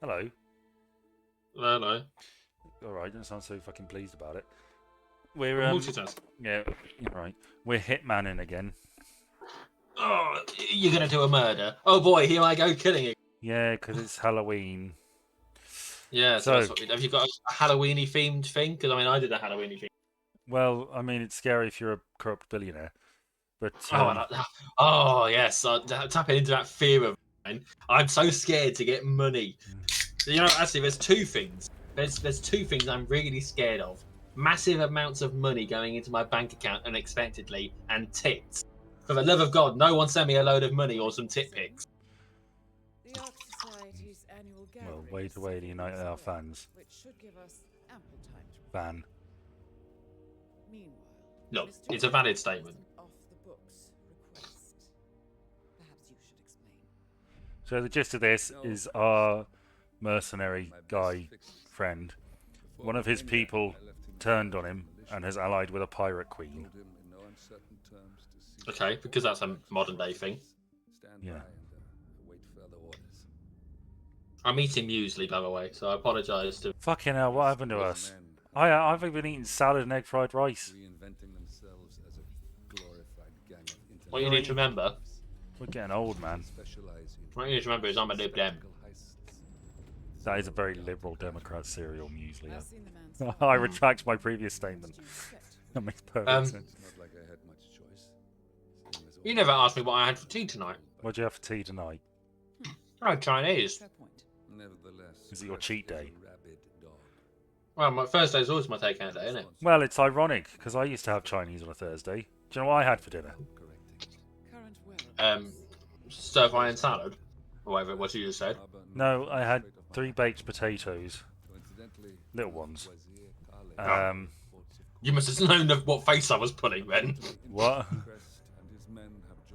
Hello. No, no. Alright, don't sound so fucking pleased about it. We're, Multitask. yeah, you're right. We're Hitmaning again. Oh, you're gonna do a murder. Oh boy, here I go killing it. Yeah, because it's Halloween. Yeah, so So, that's what have you got a Halloweeny themed thing? Because I mean, I did a Halloweeny thing. well, I mean, it's scary if you're a corrupt billionaire. But, Oh, oh yes, tapping into that fear of mine. I'm so scared to get money. You know, actually, there's two things. There's two things I'm really scared of: massive amounts of money going into my bank account unexpectedly, and tips. For the love of God, no one send me a load of money or some tit pics. The Ark Society's annual well, gathering wait is away to several unite weeks our away, fans. which should give us ample time to Van. Meanwhile, Look, Mr. it's a valid Williams statement. has an off-the-books request. Perhaps you should explain. So, the gist of this is our mercenary guy friend. One of his people turned on him and has allied with a pirate queen. Okay, because that's a modern day thing. Yeah. I'm eating muesli, by the way, so I apologise to. Fucking hell, what happened to us? I've been eating salad and egg fried rice. What you need to remember, We're getting old, man. what you need to remember is I'm a Lib Dem. That is a very liberal Democrat cereal muesli. I've seen the man I smile. retract my previous statement. What do you expect? That makes perfect Um, sense. You never asked me what I had for tea tonight. What do you have for tea tonight? Oh, Chinese. Fair point. Is it your cheat day? Well, my Thursday is always my takeout day, isn't it? Well, it's ironic because I used to have Chinese on a Thursday. Do you know what I had for dinner? Current weather. Stir fry and salad, or whatever what you just said. No, I had 3 baked potatoes, little ones. You must have known of what face I was putting then. What?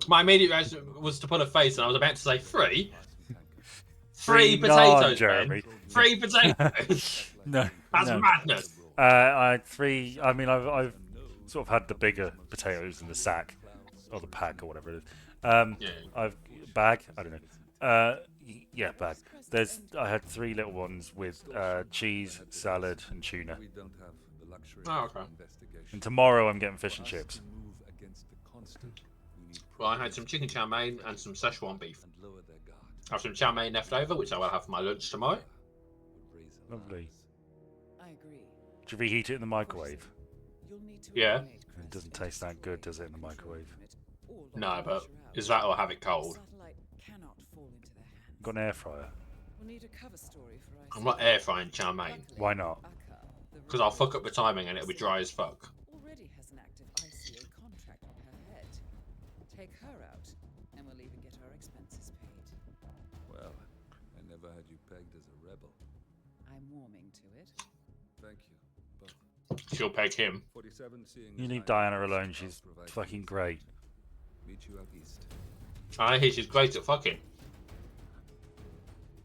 My immediate reaction was to put a face, and I was about to say three. Three Three potatoes, Jeremy. Ben. 3 potatoes. No, That's no. madness. I had 3. I mean, I've sort of had the bigger potatoes in the sack or the pack or whatever it is. Yeah. I've bag. I don't know. Yeah, bag. I had 3 little ones with cheese, salad, and tuna. Oh, okay. And tomorrow I'm getting fish and chips. Well, I had some chicken chow mein and some Szechuan beef. I have some chow mein left over, which I will have for my lunch tomorrow. Lovely. I agree. Do you reheat it in the microwave? You'll need to Yeah. eliminate It doesn't taste that good, does it, in the microwave? all No, of but the is that or have it cold? satellite cannot fall into their hands. Got an air fryer. We'll need a cover story for I'm not air frying chow mein Why not? because I'll fuck up the timing and it'll be dry as fuck. Already has an active ICA contract on her head. Take her out, and we'll even get our expenses paid. Well, I never had you pegged as a rebel. I'm warming to it. Thank you. But She'll peg him. 47 seeing You as leave I Diana am, alone. I'll She's provide fucking you. great. Meet you out east. I hear she's great at fucking.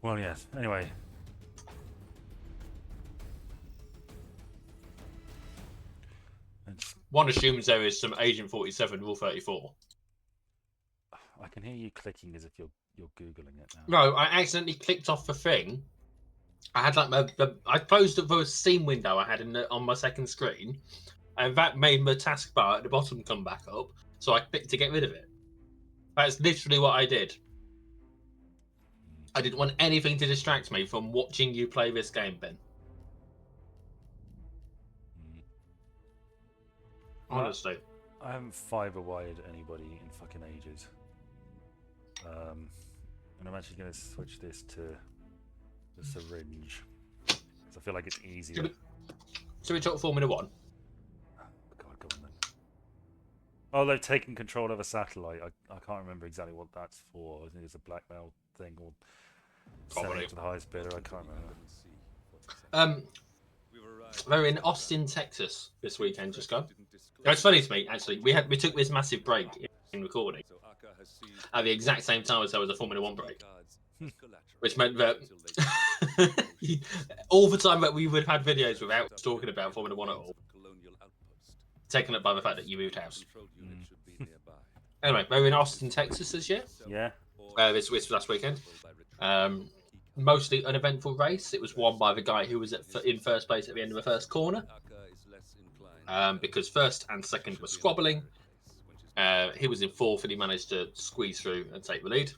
Well, yes. Anyway. It's, One assumes there is some Agent 47 Rule 34. I can hear you clicking as if you're googling it now. No, I accidentally clicked off the thing. I had like I closed the Steam window I had on my second screen, and that made my taskbar at the bottom come back up. So I clicked to get rid of it. That's literally what I did. I didn't want anything to distract me from watching you play this game, Ben. Mm. Honestly. I haven't fiber wired anybody in fucking ages. And I'm actually going to switch this to the syringe. Because I feel like it's easier. So we talk Formula 1. God, go on then. Oh, they've taken control of a satellite. I can't remember exactly what that's for. I think it's a blackmail thing or selling Probably. it to the highest bidder. I can't remember. They were in Austin, Texas this weekend just gone. It's funny to me, actually. We took this massive break in recording at the exact same time as there was a Formula 1 break. Which meant that all the time that we would have had videos without talking about Formula 1 at all, taken up by the fact that you moved house. Anyway, they were in Austin, Texas this year. Yeah. This last weekend. mostly uneventful race. It was won by the guy who was in first place at the end of the first corner. Because first and second were squabbling. He was in fourth and he managed to squeeze through and take the lead.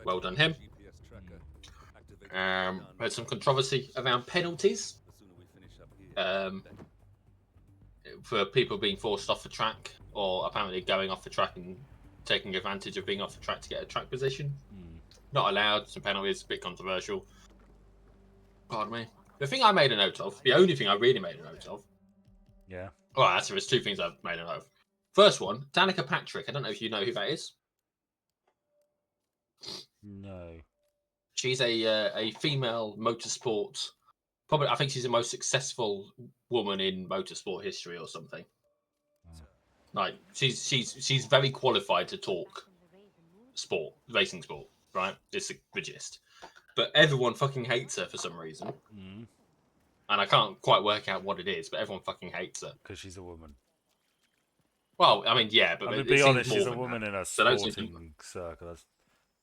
Well done him. Had some controversy around penalties for people being forced off the track, or apparently going off the track and taking advantage of being off the track to get a track position. Not allowed. Some penalties, a bit controversial. Pardon me. The thing I made a note of, the only thing I really made a note of. Yeah. Well, actually, there's two things I've made a note of. First one, Danica Patrick. I don't know if you know who that is. No. She's a female motorsport. Probably, I think she's the most successful woman in motorsport history or something. Like she's very qualified to talk sport, racing sport, right? It's the gist. But everyone fucking hates her for some reason. And I can't quite work out what it is, but everyone fucking hates her. Because she's a woman. Well, I mean, yeah, but I mean, it be seems honest, more she's a than woman that. in a So don't seem sporting circle. That's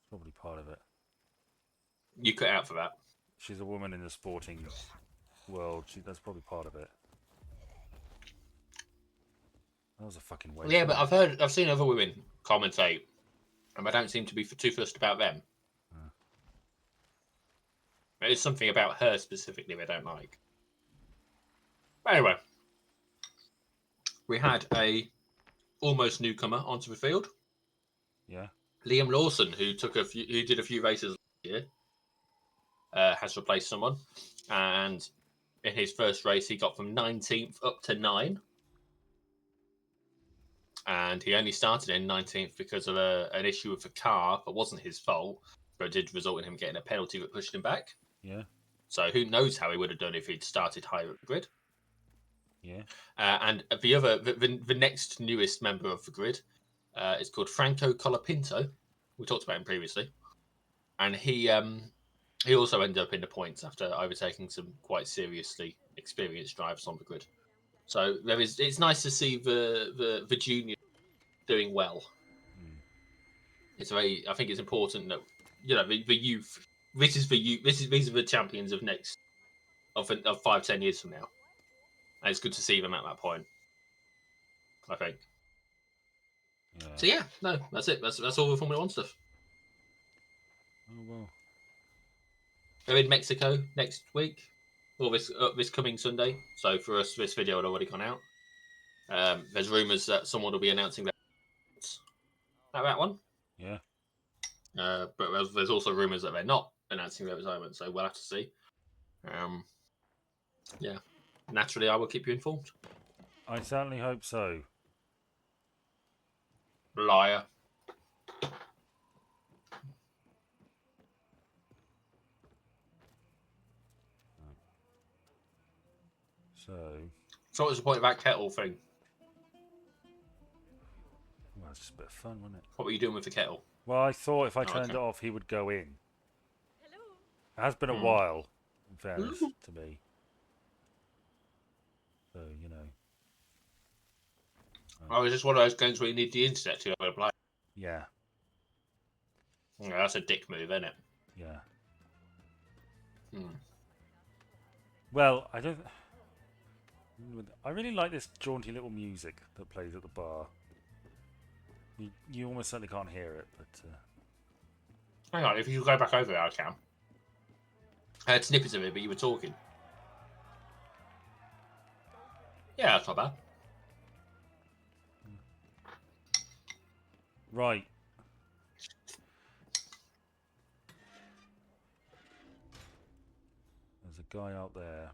probably part of it. You cut out for that. She's a woman in the sporting world. That's probably part of it. That was a fucking waste. Yeah, but I've seen other women commentate, and I don't seem to be too fussed about them. It's something about her specifically they don't like. But anyway, we had a almost newcomer onto the field. Yeah. Liam Lawson, who did a few races last year, has replaced someone, and in his first race he got from 19th up to 9, and he only started in 19th because of an issue with the car that wasn't his fault, but it did result in him getting a penalty that pushed him back. Yeah. So who knows how he would have done if he'd started higher up the grid. Yeah. And the next newest member of the grid is called Franco Colapinto. We talked about him previously, and he also ended up in the points after overtaking some quite seriously experienced drivers on the grid. So it's nice to see the junior doing well. I think it's important that the youth. This is the youth. These are the champions of 5-10 years from now. And it's good to see them at that point, I think. Yeah. So yeah, no, that's it. That's all the Formula One stuff. Oh well. They're in Mexico next week, or this coming Sunday. So for us, this video had already gone out. There's rumours that someone will be announcing that one. Yeah. But there's also rumours that they're not announcing their retirement. So we'll have to see. Yeah. Naturally, I will keep you informed. I certainly hope so. Liar. So what was the point of that kettle thing? Well, it's just a bit of fun, wasn't it? What were you doing with the kettle? Well, I thought if I turned it off, he would go in. Hello. It has been a while, in fairness to me. So, you know. Oh, is this one of those games where you need the internet to be able to play? Yeah. Yeah, that's a dick move, isn't it? Yeah. Well, I really like this jaunty little music that plays at the bar. You almost certainly can't hear it, but... Hang on, if you go back over there, I can. I had snippets of it, but you were talking. Yeah, that's not bad. Right. There's a guy out there.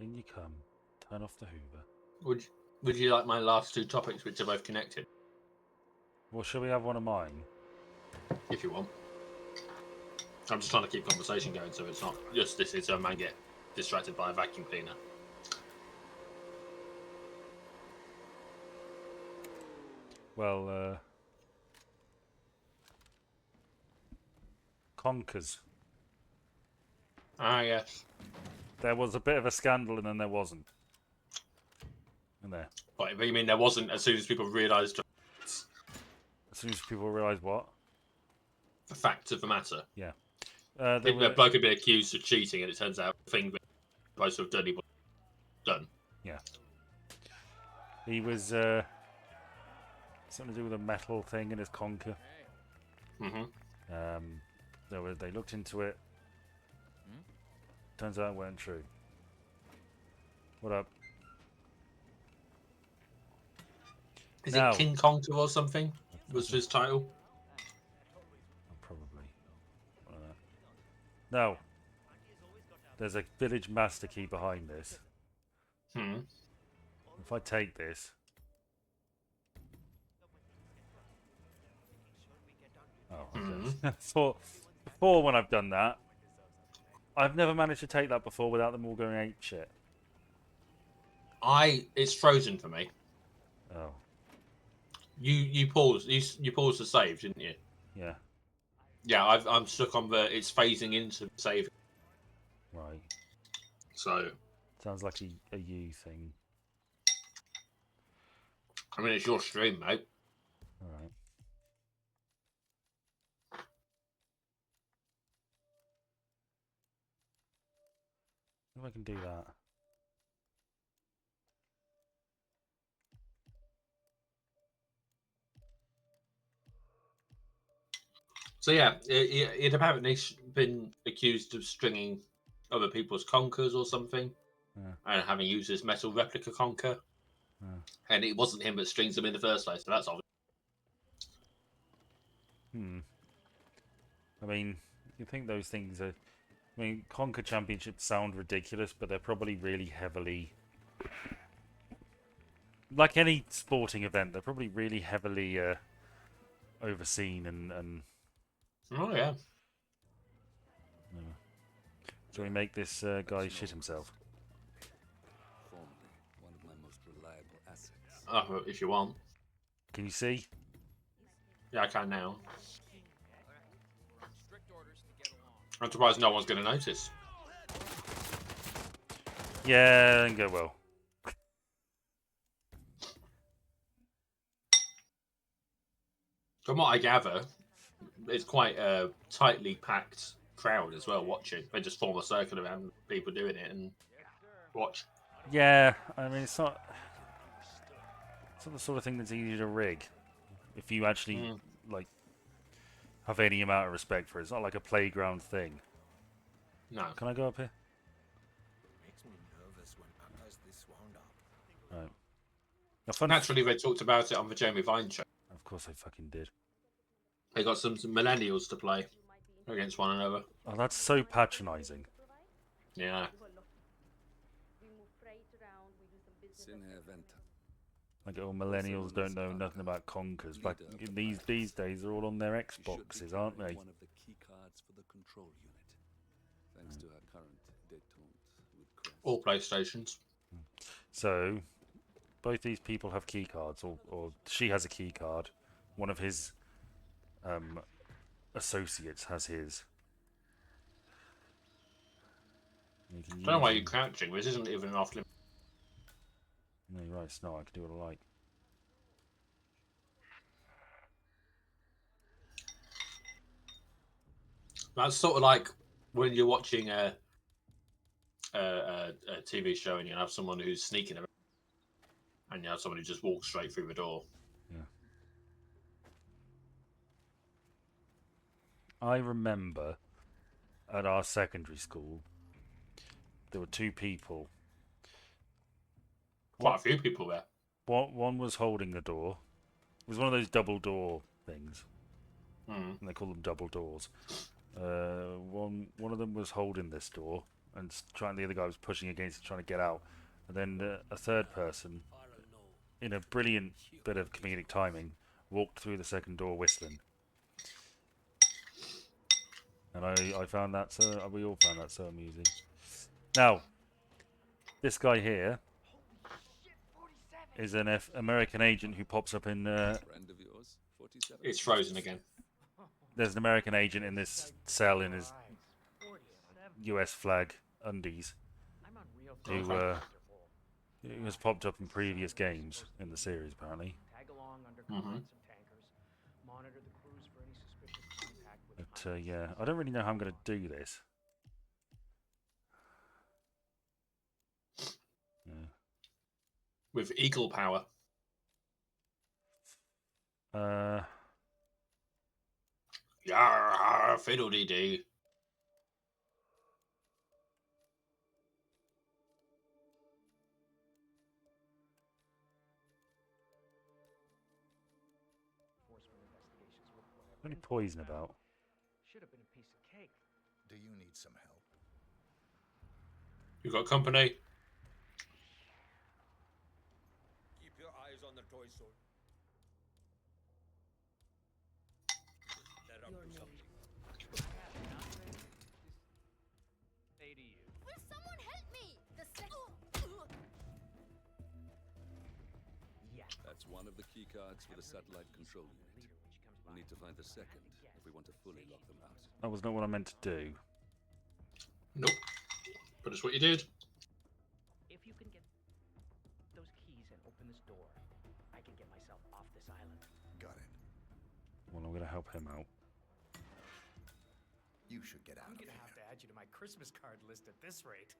In you come. Turn off the Hoover. Would you like my last two topics, which are both connected? Well, shall we have one of mine? If you want. I'm just trying to keep conversation going, so it's not just this is a man get distracted by a vacuum cleaner. Well, Conkers. Ah, yes. there was a bit of a scandal, and then there wasn't. And there. But you mean there wasn't as soon as people realised As soon as people realised what? the fact of the matter? Yeah. A bloke had been accused of cheating, and it turns out the thing that he was supposed to have done, he wasn't done. Yeah. He was something to do with a metal thing in his conker. Mm-hmm. They looked into it. Turns out it weren't true. What up? Is Now- it King Conquer or something? Was his title? Probably. No. There's a village master key behind this. Hmm. If I take this. Oh, okay. Before when I've done that, I've never managed to take that before without them all going ape shit. It's frozen for me. Oh, You paused the save, didn't you? yeah. Yeah, I'm stuck on it's phasing into the save. Right. So Sounds like a you thing. I mean, it's your stream, mate. Alright. If I can do that. So yeah, it apparently been accused of stringing other people's conkers or something, Yeah. and having used his metal replica conker, and it wasn't him that strings them in the first place. So that's obvious. I mean, you think those things are... I mean, Conquer Championships sound ridiculous, but they're probably really heavily... Like any sporting event, they're probably really heavily overseen and... Oh yeah. Shall we make this guy shit himself? Formerly one of my most reliable assets. Oh, if you want. Can you see? Yeah, I can now. I'm surprised no one's going to notice. Yeah, didn't go well. From what I gather, it's quite a tightly packed crowd as well watching. They just form a circle around people doing it and watch. Yeah, I mean, it's not the sort of thing that's easy to rig. If you actually, like, have any amount of respect for it. It's not like a playground thing. No. Can I go up here? Makes me nervous when Papa's this wound up. Right. Now, fun Naturally, they talked about it on the Jamie Vine show. Of course I fucking did. They got some millennials to play against one another. Oh, that's so patronising. Yeah. Sinher Venta. Like, oh, millennials don't know nothing about conkers. But these days, they're all on their Xboxes, aren't they? One of the key cards for the control unit. Thanks to her current détente with Crest. All PlayStations. So, both these people have key cards, or she has a key card. One of his associates has his. You can I don't know why use you're crouching. This isn't even an off limit. No, you're right, it's not. I can do what I like. That's sort of like when you're watching a TV show and you have someone who's sneaking around, and you have someone who just walks straight through the door. Yeah. I remember at our secondary school, there were two people. Quite a few people there. One was holding the door. It was one of those double door things, Mm. and they call them double doors. One of them was holding this door, and the other guy was pushing against it, trying to get out. And then a third person, in a brilliant bit of comedic timing, walked through the second door whistling. And I found that we all found that so amusing. Now, this guy here is an American agent who pops up in. Friend of yours, 47. It's frozen again. There's an American agent in this cell in his US flag undies. who Okay. who has popped up in previous games in the series, apparently. Mhm. But yeah, I don't really know how I'm going to do this. Yeah. With eagle power. Uh, Yarr, fiddle-dee-dee. any poison about? Do you need some help? You got company? Keep your eyes on the toy store. They're up to something. Will someone help me? That's one of the key cards for the satellite control unit. We'll need to find the second if we want to fully lock them out. That was not what I meant to do. Nope. But it's what you did. If you can get those keys and open this door, I can get myself off this island. Got it. Well, I'm going to help him out. You should get out I'm of gonna here. have to add you to my Christmas card list at this rate.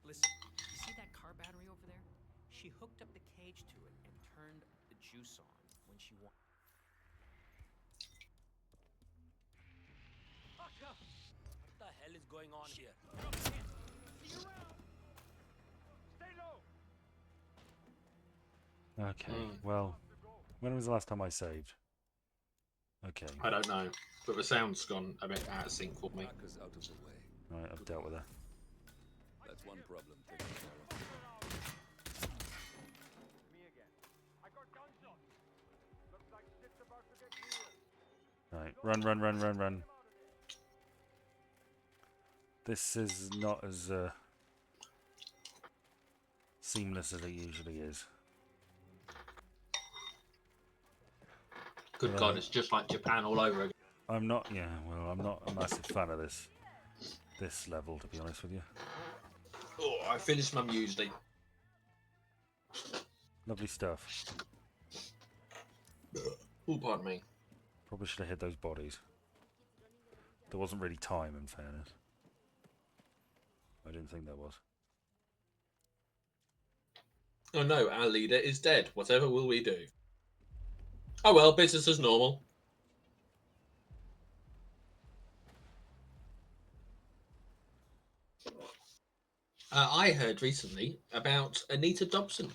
Listen, you see that car battery over there? She hooked up the cage to it and turned the juice on when she wanted. What the hell is going on here? Okay, well, when was the last time I saved? Okay, I don't know. But the sound's gone a bit out of sync for me. Marker's out of the way. right, I've dealt with her. That's one problem taken care of. Right, run, run, run, run, run. This is not as seamless as it usually is. Good Right. God, it's just like Japan all over again. I'm not, yeah, well, I'm not a massive fan of this level, to be honest with you. Oh, I finished my muesli. Lovely stuff. Oh, pardon me. Probably should have hit those bodies. There wasn't really time, in fairness. I didn't think there was. Oh no, our leader is dead. Whatever will we do? Oh well, business as normal. I heard recently about Anita Dobson.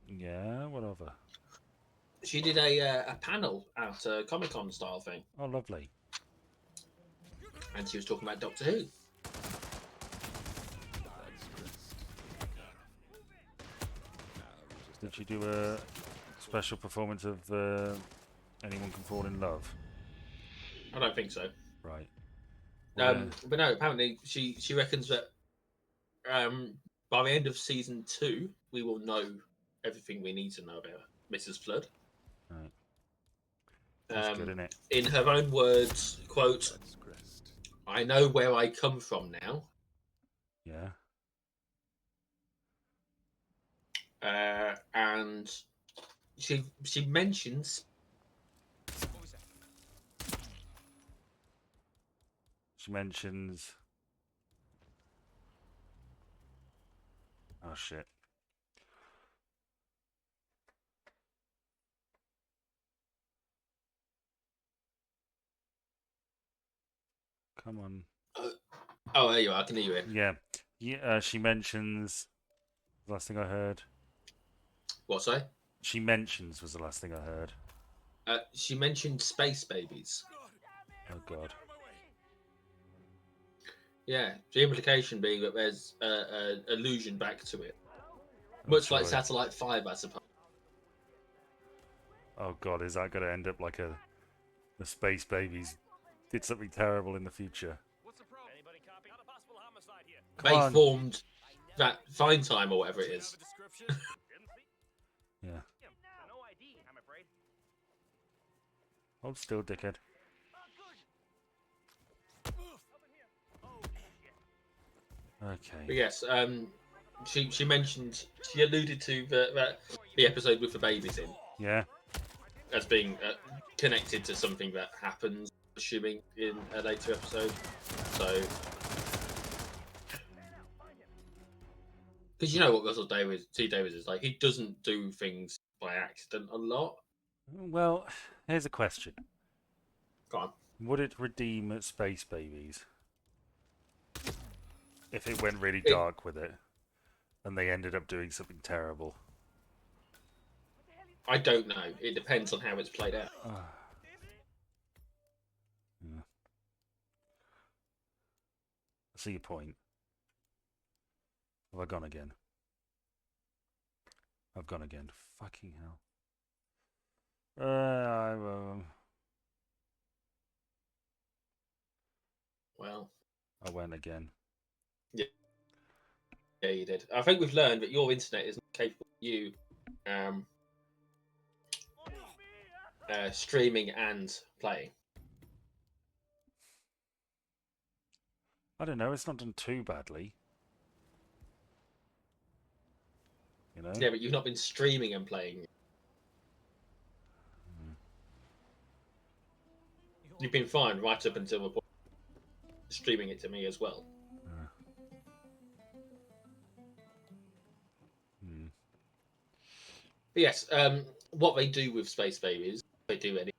Yeah, whatever. She did a panel at a Comic-Con style thing, Oh, lovely. and she was talking about Doctor Who. Did she do a special performance of Anyone Can Fall in Love? I don't think so. Right. Well, But no, apparently she reckons that by the end of season 2, we will know everything we need to know about Mrs. Flood. right. That's good, isn't it? In her own words, quote, That's crest. "I know where I come from now, Yeah. and she mentions She mentions. Oh shit. Come on. oh, there you are. I can hear you. Yeah. Yeah. She mentions. The last thing I heard. What, sorry? She mentions was the last thing I heard. She mentioned space babies. Oh god. Yeah, the implication being that there's an allusion back to it, much like joy. Satellite 5, I suppose. Oh god, is that going to end up like the space babies did something terrible in the future? Anybody copy? Not a possible homicide here. Come They on. formed that Fine Time or whatever it is. Yeah. No ID, I'm afraid. Hold still, dickhead. Okay. But yes, she mentioned, she alluded to the episode with the babies in Yeah. as being connected to something that happens, assuming in a later episode. So, because you know what Russell T Davies is like, he doesn't do things by accident a lot. Well, here's a question. Go on. Would it redeem Space Babies if it went really It- dark with it and they ended up doing something terrible? I don't know. It depends on how it's played out. Yeah. I see your point. Have I gone again? I've gone again. Fucking hell. Well, I went again. yeah, you did. I think we've learned that your internet isn't capable of you streaming and playing. I don't know. It's not done too badly. You know? Yeah, but you've not been streaming and playing. You've been fine right up until the point streaming it to me as well. But yes, what they do with Space Babies, they do any,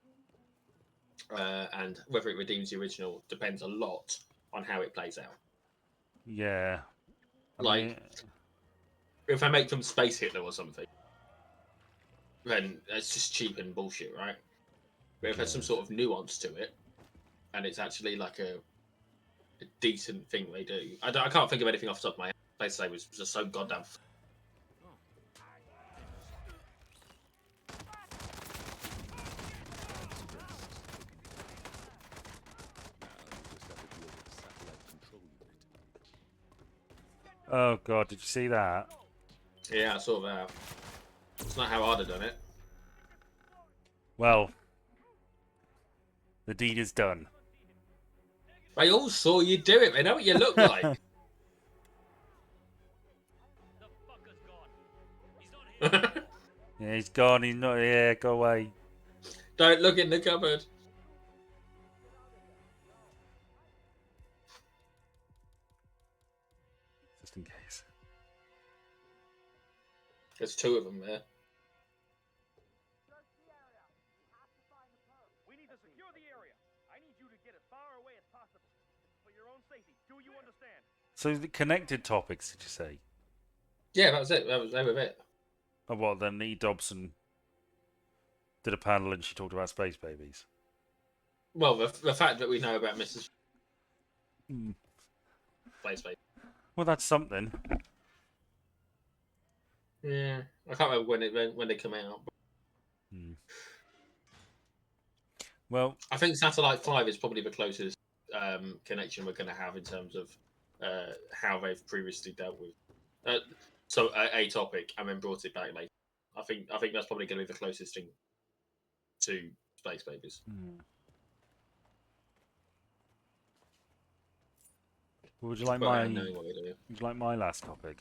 and whether it redeems the original depends a lot on how it plays out. Yeah. I Like, mean, if I make them Space Hitler or something, then it's just cheap and bullshit, right? But if there's some sort of nuance to it, and it's actually like a decent thing they do, I can't think of anything off the top of my head. Space Sabers was just so goddamn. oh god, did you see that? Yeah, I saw that. It's not how I'd have done it. Well, the deed is done. They all saw you do it. They know what you look like. Yeah, he's gone. He's not here. Go away. Don't look in the cupboard. Just in case. There's two of them there. We need to secure the area. I need you to get as far away as possible. For your own safety. Do you understand? So the connected topics, did you say? Yeah, that was it. They were it. Oh, what, then E. Dobson did a panel and she talked about Space Babies. Well, the fact that we know about Mrs. Space Baby. Well, that's something. Yeah, I can't remember when they come out. Well, I think Satellite 5 is probably the closest connection we're going to have in terms of how they've previously dealt with a topic and then brought it back later. I think that's probably going to be the closest thing to Space Babies. Would you like Well, my? I know what they do. Would you like my last topic?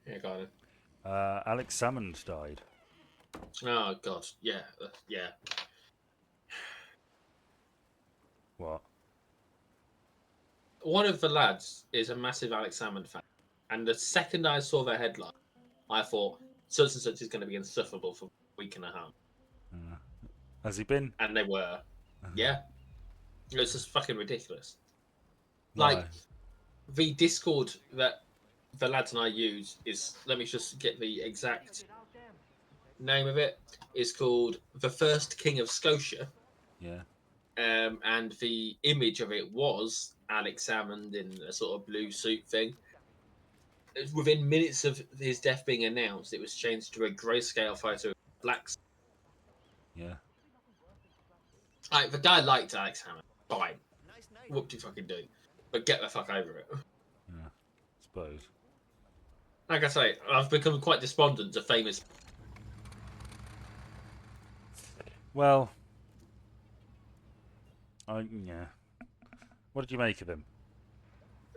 Yeah, got it. Alex Salmond died. Oh God, yeah, yeah. What? One of the lads is a massive Alex Salmond fan, and the second I saw their headline, I thought such and such is going to be insufferable for a week and a half. Has he been? And they were. Yeah. It's just fucking ridiculous. Why? Like, the Discord that the lads and I use is, let me just get the exact name of it, is called The First King of Scotia. Yeah. And the image of it was Alex Salmond in a sort of blue suit thing. Within minutes of his death being announced, it was changed to a grayscale photo of blacks. Yeah. Like, the guy liked Alex Salmond. Fine. What do you fucking do? But get the fuck over it. Yeah. Suppose. Like I say, I've become quite despondent to famous. Well. Yeah. What did you make of him?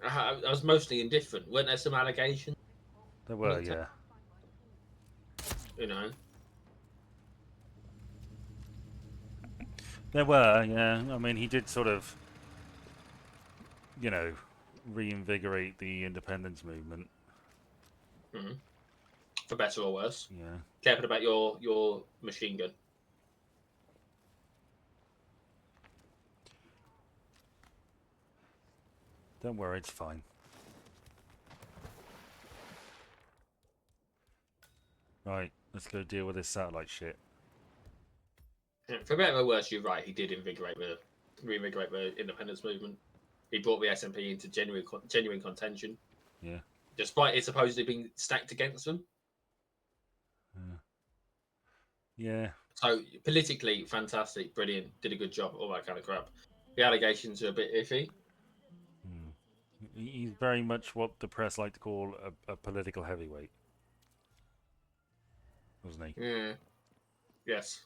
I was mostly indifferent. Weren't there some allegations? There were, Looked at- yeah. You know. There were, yeah. I mean, he did sort of, you know, reinvigorate the independence movement. Mhm. For better or worse. Yeah. Careful about your machine gun. Don't worry, it's fine. Right, let's go deal with this satellite shit. For better or worse, you're right. He did reinvigorate the independence movement. He brought the SNP into genuine contention. Yeah. Despite it supposedly being stacked against them. Yeah. So politically, fantastic, brilliant, did a good job, all that kind of crap. The allegations are a bit iffy. He's very much what the press like to call a political heavyweight, wasn't he? Yeah. Yes.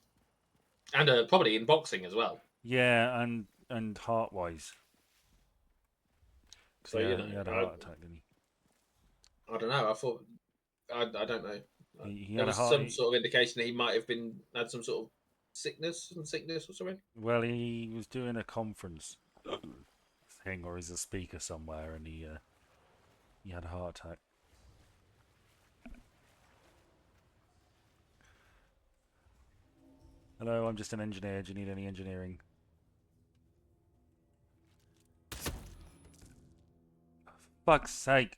And probably in boxing as well. Yeah, and heart-wise. So Yeah, you know, he had a heart attack, didn't I don't know. I thought I don't know. he There had a was heart. some sort of indication that he might have had some sort of sickness or something. Well, he was doing a conference thing, or he's a speaker somewhere, and he had a heart attack. Hello, I'm just an engineer. Do you need any engineering? For fuck's sake!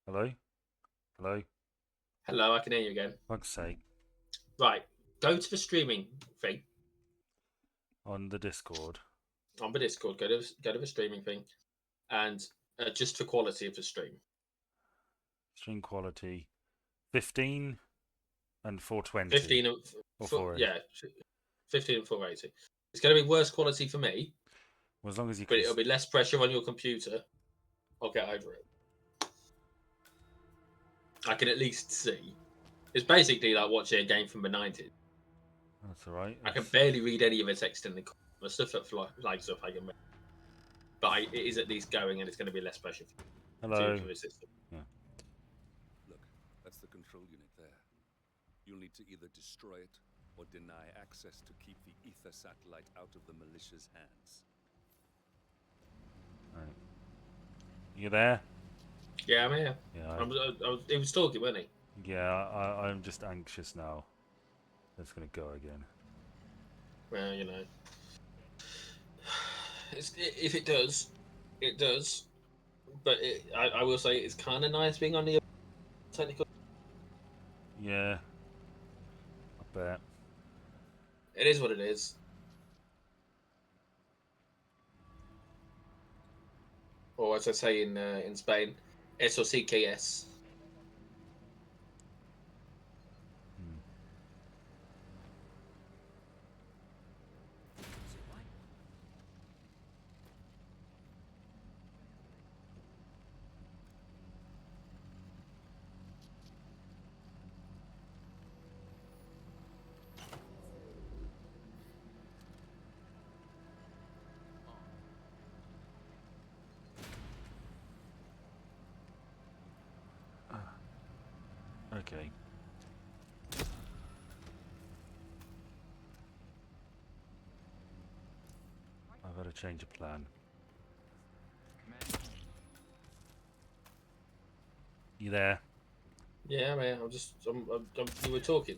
Hello? Hello? Hello, I can hear you again. Fuck's sake. Right, go to the streaming thing On the Discord. on the Discord. Go to the streaming thing, and just for quality of the stream. Stream quality 15 and 420. 15 or 480. yeah, 15 and 480. It's going to be worse quality for me, Well, as long as you but can. it'll be less pressure on your computer. I'll get over it. I can at least see. It's basically like watching a game from the 90s. That's alright. I can barely read any of the text in the stuff that flags stuff I can make. But it is at least going, and it's going to be less pressure Hello. for the system. Yeah. Look, that's the control unit there. You'll need to either destroy it or deny access to keep the ether satellite out of the militia's hands. Right. You there? Yeah, I'm here. Yeah. He was talking, wasn't he? Yeah, I'm just anxious now. It's gonna go again. Well, you know. If it does, it does. But I will say it's kind of nice being on the technical. Yeah. I bet. It is what it is. Or as I say in Spain, eso sí que es. Okay. I've got to change a plan. You there? Yeah, man. You were talking.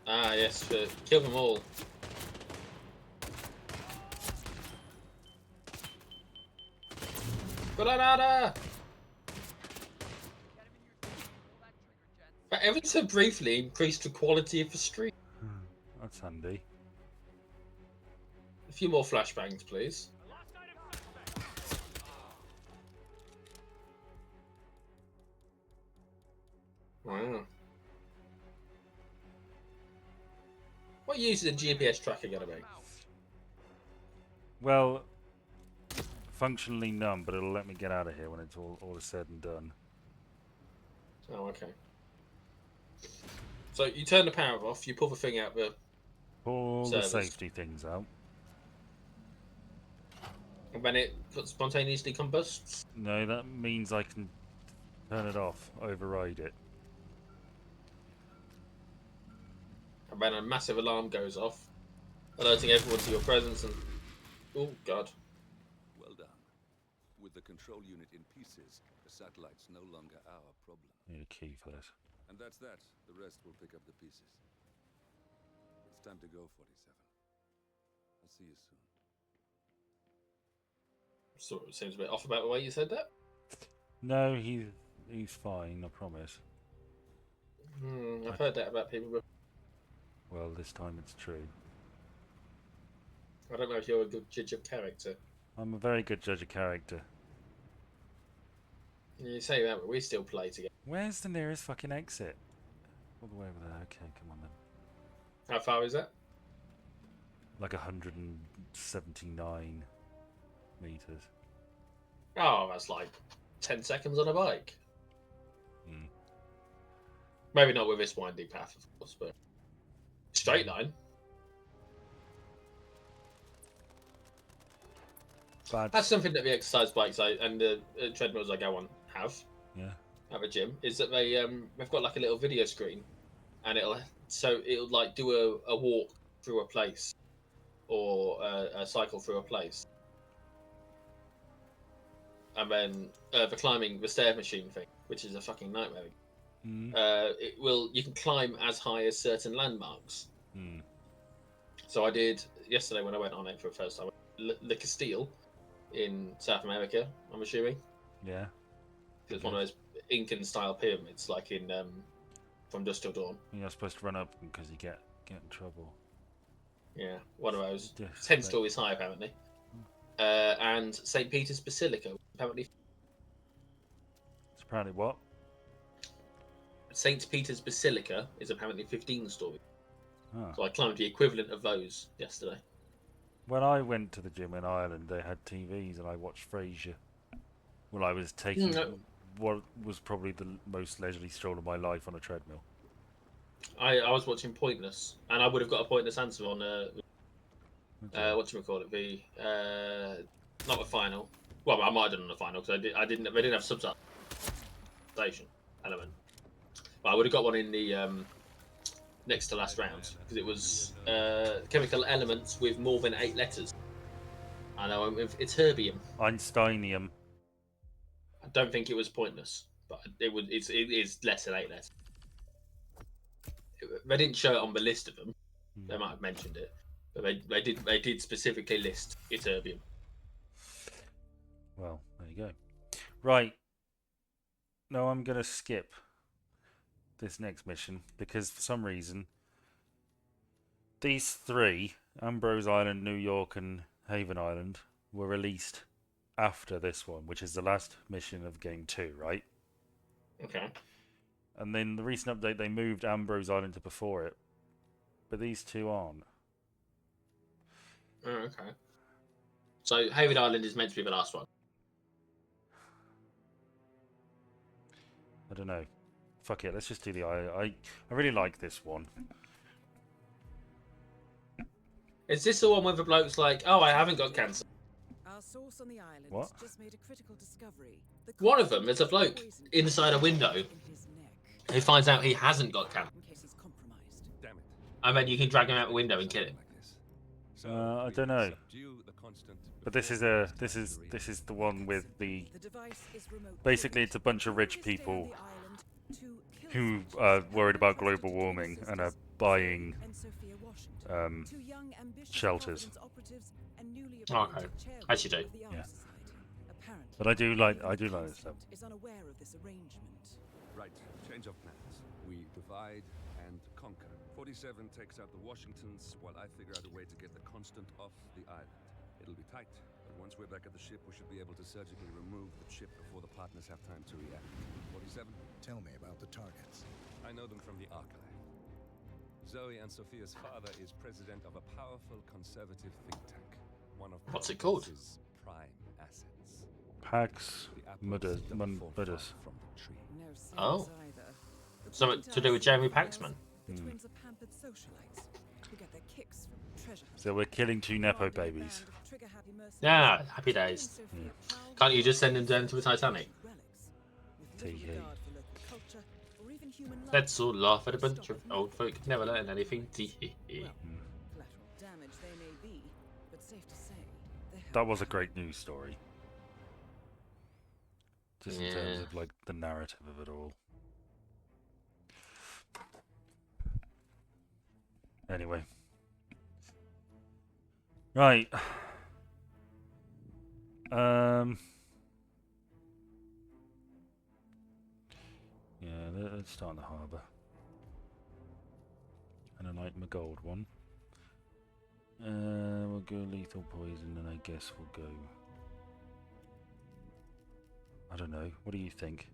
Ah, yes. Kill them all. Granada! But ever so briefly increased the quality of the stream. That's handy. A few more flashbangs, please. Wow. What use is a GPS tracker going to be? Well, functionally none, but it'll let me get out of here when it's all is said and done. Oh, okay. So you turn the power off, you pull the thing out the Pull the servers. safety things out. And then it spontaneously combusts. No, that means I can turn it off, override it. And then a massive alarm goes off, alerting everyone to your presence and... Oh, God. Well done. With the control unit in pieces, the satellite's no longer our problem. Need a key for this. And that's that. The rest will pick up the pieces. It's time to go, 47. I'll see you soon. Sort of seems a bit off about the way you said that. No, he's fine, I promise. I've heard that about people, but Well, this time it's true. I don't know if you're a good judge of character. I'm a very good judge of character. You say that, but we still play together. Where's the nearest fucking exit? All the way over there. Okay, come on then. How far is that? Like 179 meters. Oh, that's like 10 seconds on a bike. Mm. Maybe not with this winding path, of course, but straight line. Bad. That's something that the exercise bikes and the treadmills I go on have Yeah. at the gym, is that they've got like a little video screen, and it'll like do a walk through a place or a cycle through a place, and then the climbing the stair machine thing, which is a fucking nightmare. Mm. You can climb as high as certain landmarks. Mm. So I did yesterday when I went on it for the first time. Le Castile in South America, I'm assuming. Yeah. It's one of those Incan style pyramids, like in From Dusk Till Dawn. You're not supposed to run up because you get in trouble. Yeah, one of those. Yeah, 10 right. stories high, apparently. And St. Peter's Basilica, apparently. It's apparently what? St. Peter's Basilica is apparently 15 stories. Ah. So I climbed the equivalent of those yesterday. When I went to the gym in Ireland, they had TVs and I watched Frasier. Well, I was taking what was probably the most leisurely stroll of my life on a treadmill. I was watching Pointless, and I would have got a Pointless answer on whatchamacallit, the not the final. Well, I might have done on the final because they didn't have subtitle element. But I would have got one in the next to last round because it was chemical elements with more than 8 letters. I know it's terbium. Einsteinium. I don't think it was Pointless, but it is less than 8 letters. They didn't show it on the list of them. They might have mentioned it, but they did specifically list ytterbium. Well, there you go. Right. No, I'm going to skip this next mission because for some reason these 3, Ambrose Island, New York and Haven Island, were released after this one, which is the last mission of game 2, right? Okay. And then the recent update, they moved Ambrose Island to before it, but these 2 aren't. Oh, okay. So Haven Island is meant to be the last one. I don't know. Fuck it, let's just do the I really like this one. Is this the one where the bloke's like, "Oh, I haven't got cancer"? Our source on the island What? just made a critical discovery. One of them, there's a bloke inside a window In his neck, who finds out he hasn't got cancer, in case he's compromised. Damn it. and then you can drag him out the window and kill him. Like this. So I we don't know. subdue the constant But this is the one with the The device is remote. basically it's a bunch of rich people who are worried about global warming and are buying shelters. Okay, as you do. Yeah. But I do like this stuff. Is unaware of this arrangement. Right, change of plans. We divide and conquer. 47 takes out the Washingtons while I figure out a way to get the Constant off the island. It'll be tight, but once we're back at the ship, we should be able to surgically remove the chip before the partners have time to react. 47? Tell me about the targets. I know them from the archive. Zoe and Sophia's father is president of a powerful conservative think tank. One of What's it called? Paradis's prime assets. Pax The apples Mudders. don't fall far Mudders. from the tree. No sense Oh. either. The Something point to do with I see Jeremy from this, Paxman. The twins are pampered socialites who get their kicks from treasure hunting. So we're killing 2 Nepo Commanding a babies. band of trigger-happy mercenaries, Yeah, happy Tilly and days. Sophia proudly Can't you just guard send them down to the Titanic? relics, with little Tee-hee. regard for local culture or even human life. Let's all laugh at a bunch Stop of at old nothing. folk never learn anything. Tee hee hee. Well, collateral damage they may be, but safe to say they have That was a great news story. Just in terms Yeah. of like the narrative of it all. Anyway. Right. Yeah, let's start in the harbour. And I like my gold one. We'll go lethal poison, and I guess we'll go. I don't know. What do you think?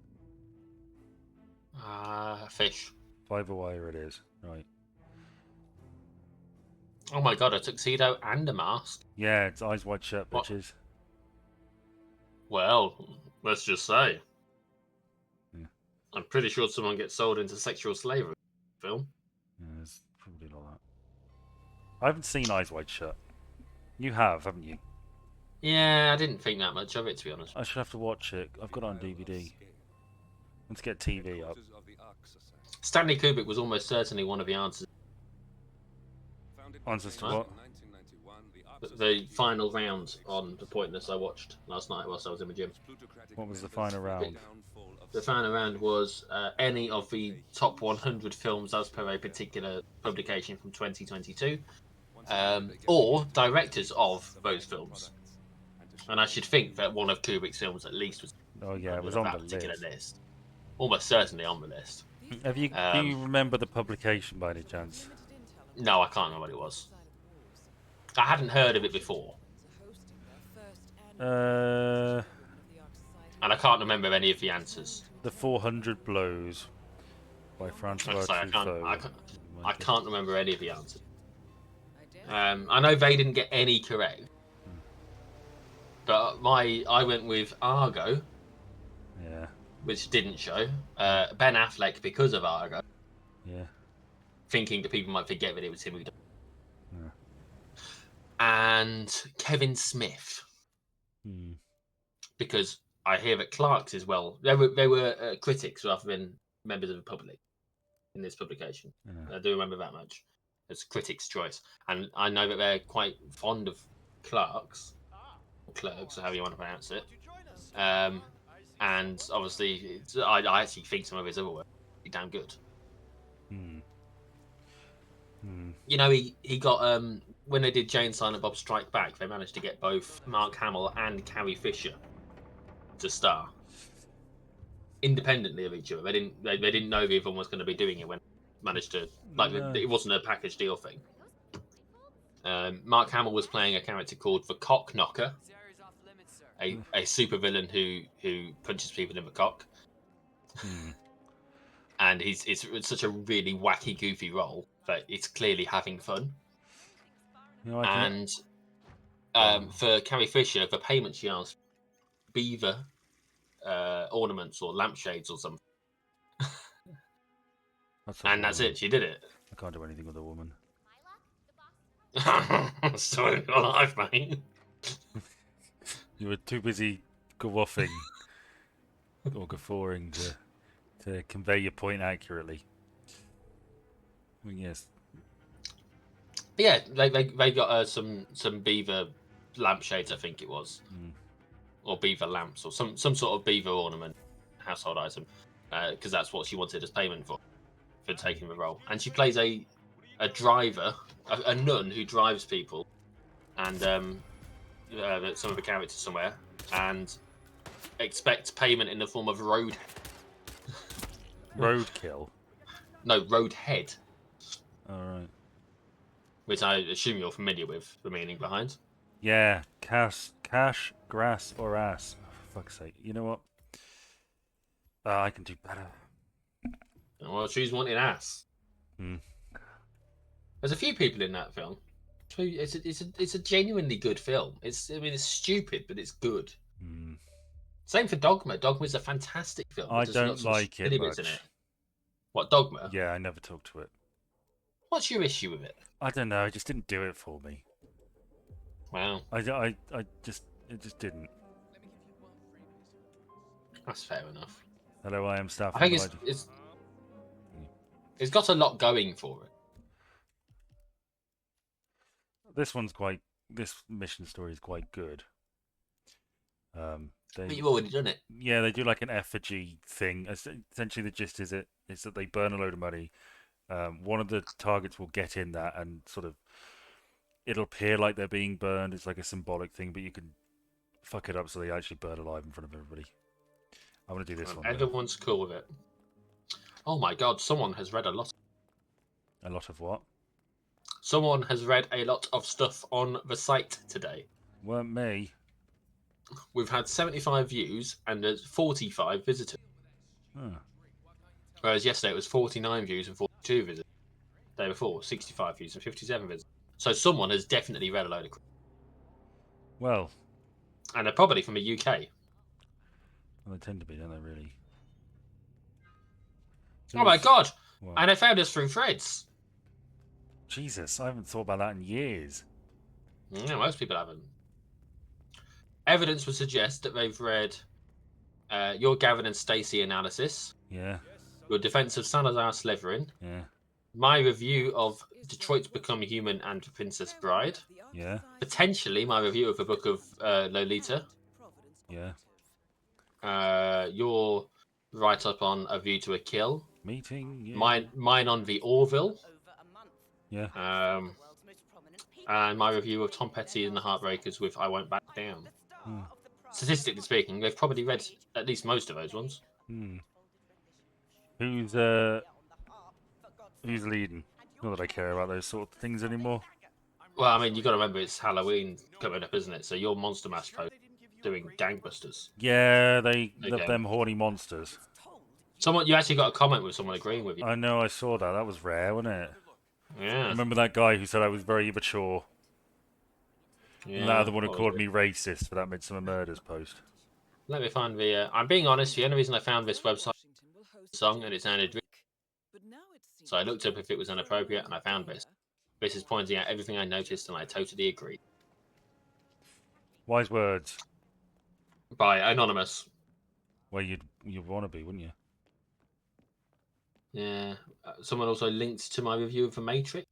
Fish. 5 wire it is. Right. Oh my god, a tuxedo and a mask. Yeah, it's eyes wide shut, What? bitches. Well, let's just say. Yeah. I'm pretty sure someone gets sold into sexual slavery. Film. Yeah, it's probably like that. I haven't seen Eyes Wide Shut. You have, haven't you? Yeah, I didn't think that much of it, to be honest. I should have to watch it. I've got it on DVD. Let's get TV up. Headquarters of the Ark Society. Stanley Kubrick was almost certainly one of the answers. Founded Answers to in what? 1991, the Ark The Society final round on The Pointless I watched last night whilst I was in the gym. plutocratic What was the members final for round? downfall of The final round was any of the top 100 films as per a particular publication from 2022, or directors of those films. And I should think that one of Kubrick's films at least was Oh yeah, it under was on that the particular list. list. Almost certainly on the list. Have you? Do you remember the publication by any chance? No, I can't remember what it was. I hadn't heard of it before, Uh, and I can't remember any of the answers. The 400 Blows by Francois Like I say, Truffaut. I can't remember any of the answers. I know they didn't get any correct, but I went with Argo, Yeah, which didn't show. Ben Affleck because of Argo, yeah. thinking that people might forget that it was him who done. Yeah. And Kevin Smith, Hmm. because I hear that Clark's as well. They were critics rather than members of the public in this publication. Yeah. I do remember that much. It's critics' choice, and I know that they're quite fond of Clark's, or Clerks, or however you want to pronounce it. And obviously, I actually think some of his other work is damn good. Hmm. Hmm. You know, he got when they did Jane Silent Bob Strike Back, they managed to get both Mark Hamill and Carrie Fisher to star independently of each other. They didn't know the other one was going to be doing it when managed to No. it wasn't a package deal thing. Mark Hamill was playing a character called the Cock Knocker, a supervillain who punches people in the cock, Hmm. and it's such a really wacky, goofy role that it's clearly having fun. You know, I can- And for Carrie Fisher, the payment she asked, beaver ornaments or lampshades or something, that's and that's it. She did it. I can't do anything with a woman. Story of your life, mate. You were too busy gawuffing or guffawing to convey your point accurately. Well, yes. But yeah, they got some beaver lampshades, I think it was, or beaver lamps, or some sort of beaver ornament, household item, because that's what she wanted as payment for taking the role. And she plays a driver, a nun who drives people, and some of the characters somewhere, and expects payment in the form of Roadkill. No, roadhead, All right. which I assume you're familiar with the meaning behind. Yeah, cash, grass, or ass. Oh, for fuck's sake. You know what? I can do better. Well, she's wanting ass. Hmm. There's a few people in that film. It's a genuinely good film. I mean, it's stupid, but it's good. Hmm. Same for Dogma. Dogma is a fantastic film. I There's got don't some like it silly bits in much. it. What, Dogma? Yeah, I never talked to it. What's your issue with it? I don't know. It just didn't do it for me. Wow, It just didn't. that's fair enough. Hello, I am staff. I think it's got a lot going for it. This mission story is quite good. But They you've already done it. Yeah, they do like an effigy thing. Essentially, the gist is that they burn a load of money. One of the targets will get in that and sort of it'll appear like they're being burned. It's like a symbolic thing, but you can fuck it up so they actually burn alive in front of everybody. I'm gonna do this one. Everyone's cool with it. Oh my god, someone has read a lot. A lot of what? Someone has read a lot of stuff on the site today. Weren't me. We've had 75 views and there's 45 visitors. Huh. Whereas yesterday it was 49 views and 42 visitors. The day before, 65 views and 57 visitors. So someone has definitely read a load of crap. Well, And they're probably from the UK. they tend to be, don't they? Really. Oh my god! What? And they found us through threads. Jesus, I haven't thought about that in years. No, most people haven't. Evidence would suggest that they've read your Gavin and Stacey analysis, Yeah, your defense of Salazar Slytherin, yeah, my review of Detroit's Become Human and Princess Bride, yeah, potentially my review of the book of Lolita, yeah. your write-up on A View to a Kill, Meeting. Yeah. mine on the Orville, Yeah. and my review of Tom Petty and the Heartbreakers with I Won't Back Down. Hmm. Statistically speaking, they've probably read at least most of those ones. Hmm. Who's leading? Not that I care about those sort of things anymore. Well, I mean, you got to remember it's Halloween coming up, isn't it? So your Monster Mash post doing gangbusters. Yeah, they love Okay. them horny monsters. You actually got a comment with someone agreeing with you. I know, I saw that. That was rare, wasn't it? I Yeah. remember that guy who said I was very immature. Yeah. And that other one who what called was me racist for that Midsummer Murders post. it? Let me find the. I'm being honest. The only reason I found this website song and it sounded. So I looked up if it was inappropriate and I found this. This is pointing out everything I noticed and I totally agree. Wise words. By Anonymous. Well, you'd want to be, wouldn't you? Yeah. Someone also linked to my review of The Matrix.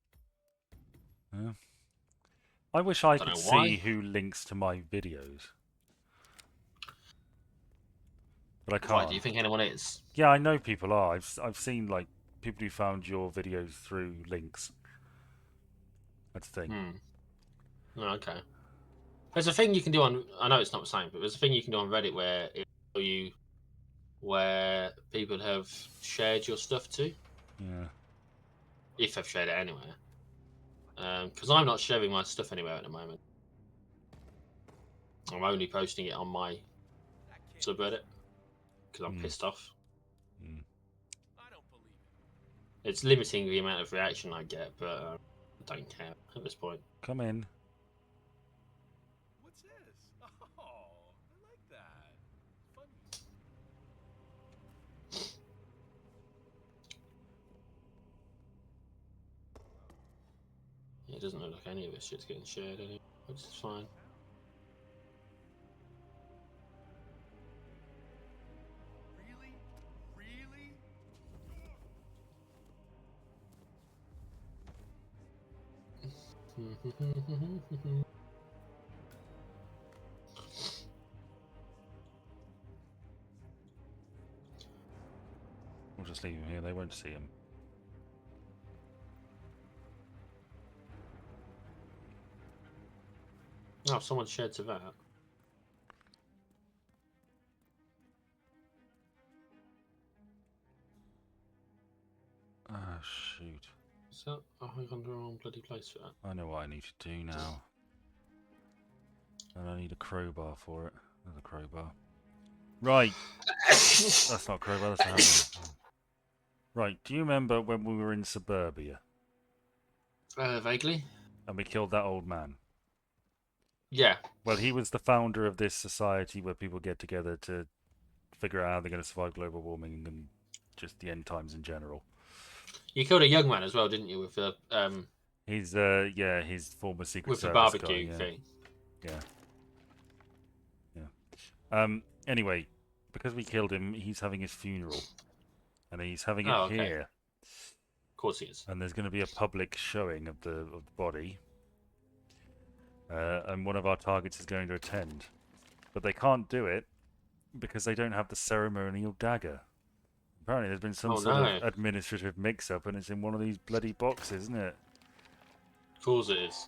Yeah. I wish I Don't could know why. see who links to my videos. But I can't. Why do you think anyone is? Yeah, I know people are. I've seen like people who found your videos through links. That's the thing. Oh, okay. There's a thing you can do on. I know it's not the same, but there's a thing you can do on Reddit where where people have shared your stuff to, Yeah. if they've shared it anywhere. Because I'm not sharing my stuff anywhere at the moment. I'm only posting it on my subreddit because I'm pissed off. It's limiting the amount of reaction I get, but I don't care at this point. Come in. What's this? Oh, I like that. Funny. It doesn't look like any of this shit's getting shared anyway, which is fine. Really? Really? We'll just leave him here. They won't see him. Oh, someone shared to that. Ah, shoot. So, I gone to the wrong bloody place for that. I know what I need to do now. And I need a crowbar for it. There's a crowbar. Right. That's not a crowbar, that's a hammer. Right, do you remember when we were in suburbia? Vaguely. And we killed that old man. Yeah. Well, he was the founder of this society where people get together to figure out how they're going to survive global warming and just the end times in general. You killed a young man as well, didn't you, with the He's his former Secret Service barbecue guy. thing? Yeah. Anyway, because we killed him, he's having his funeral, and he's having it Oh, okay. here. Of course he is. And there's going to be a public showing of the body. And one of our targets is going to attend, but they can't do it because they don't have the ceremonial dagger. Apparently, there's been some Oh, sort no. of administrative mix-up, and it's in one of these bloody boxes, isn't it? Of course it is.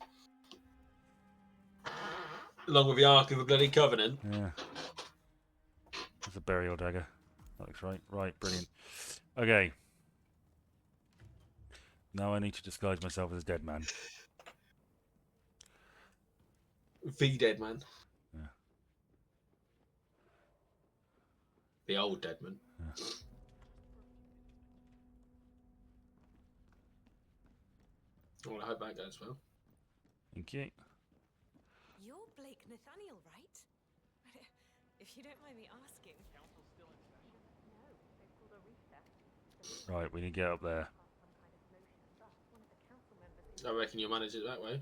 Along with the Ark of the Bloody Covenant. Yeah. That's a burial dagger. That looks right. Right, brilliant. Okay. Now I need to disguise myself as a dead man. The dead man. Yeah. The old dead man. Yeah. Well, I hope that goes well. Thank you. You're Blake Nathaniel, right? If you don't mind me asking. Council's still in session? No, they pulled a recess. Right, we need to get up there. One of the council members I reckon you'll manage it that way.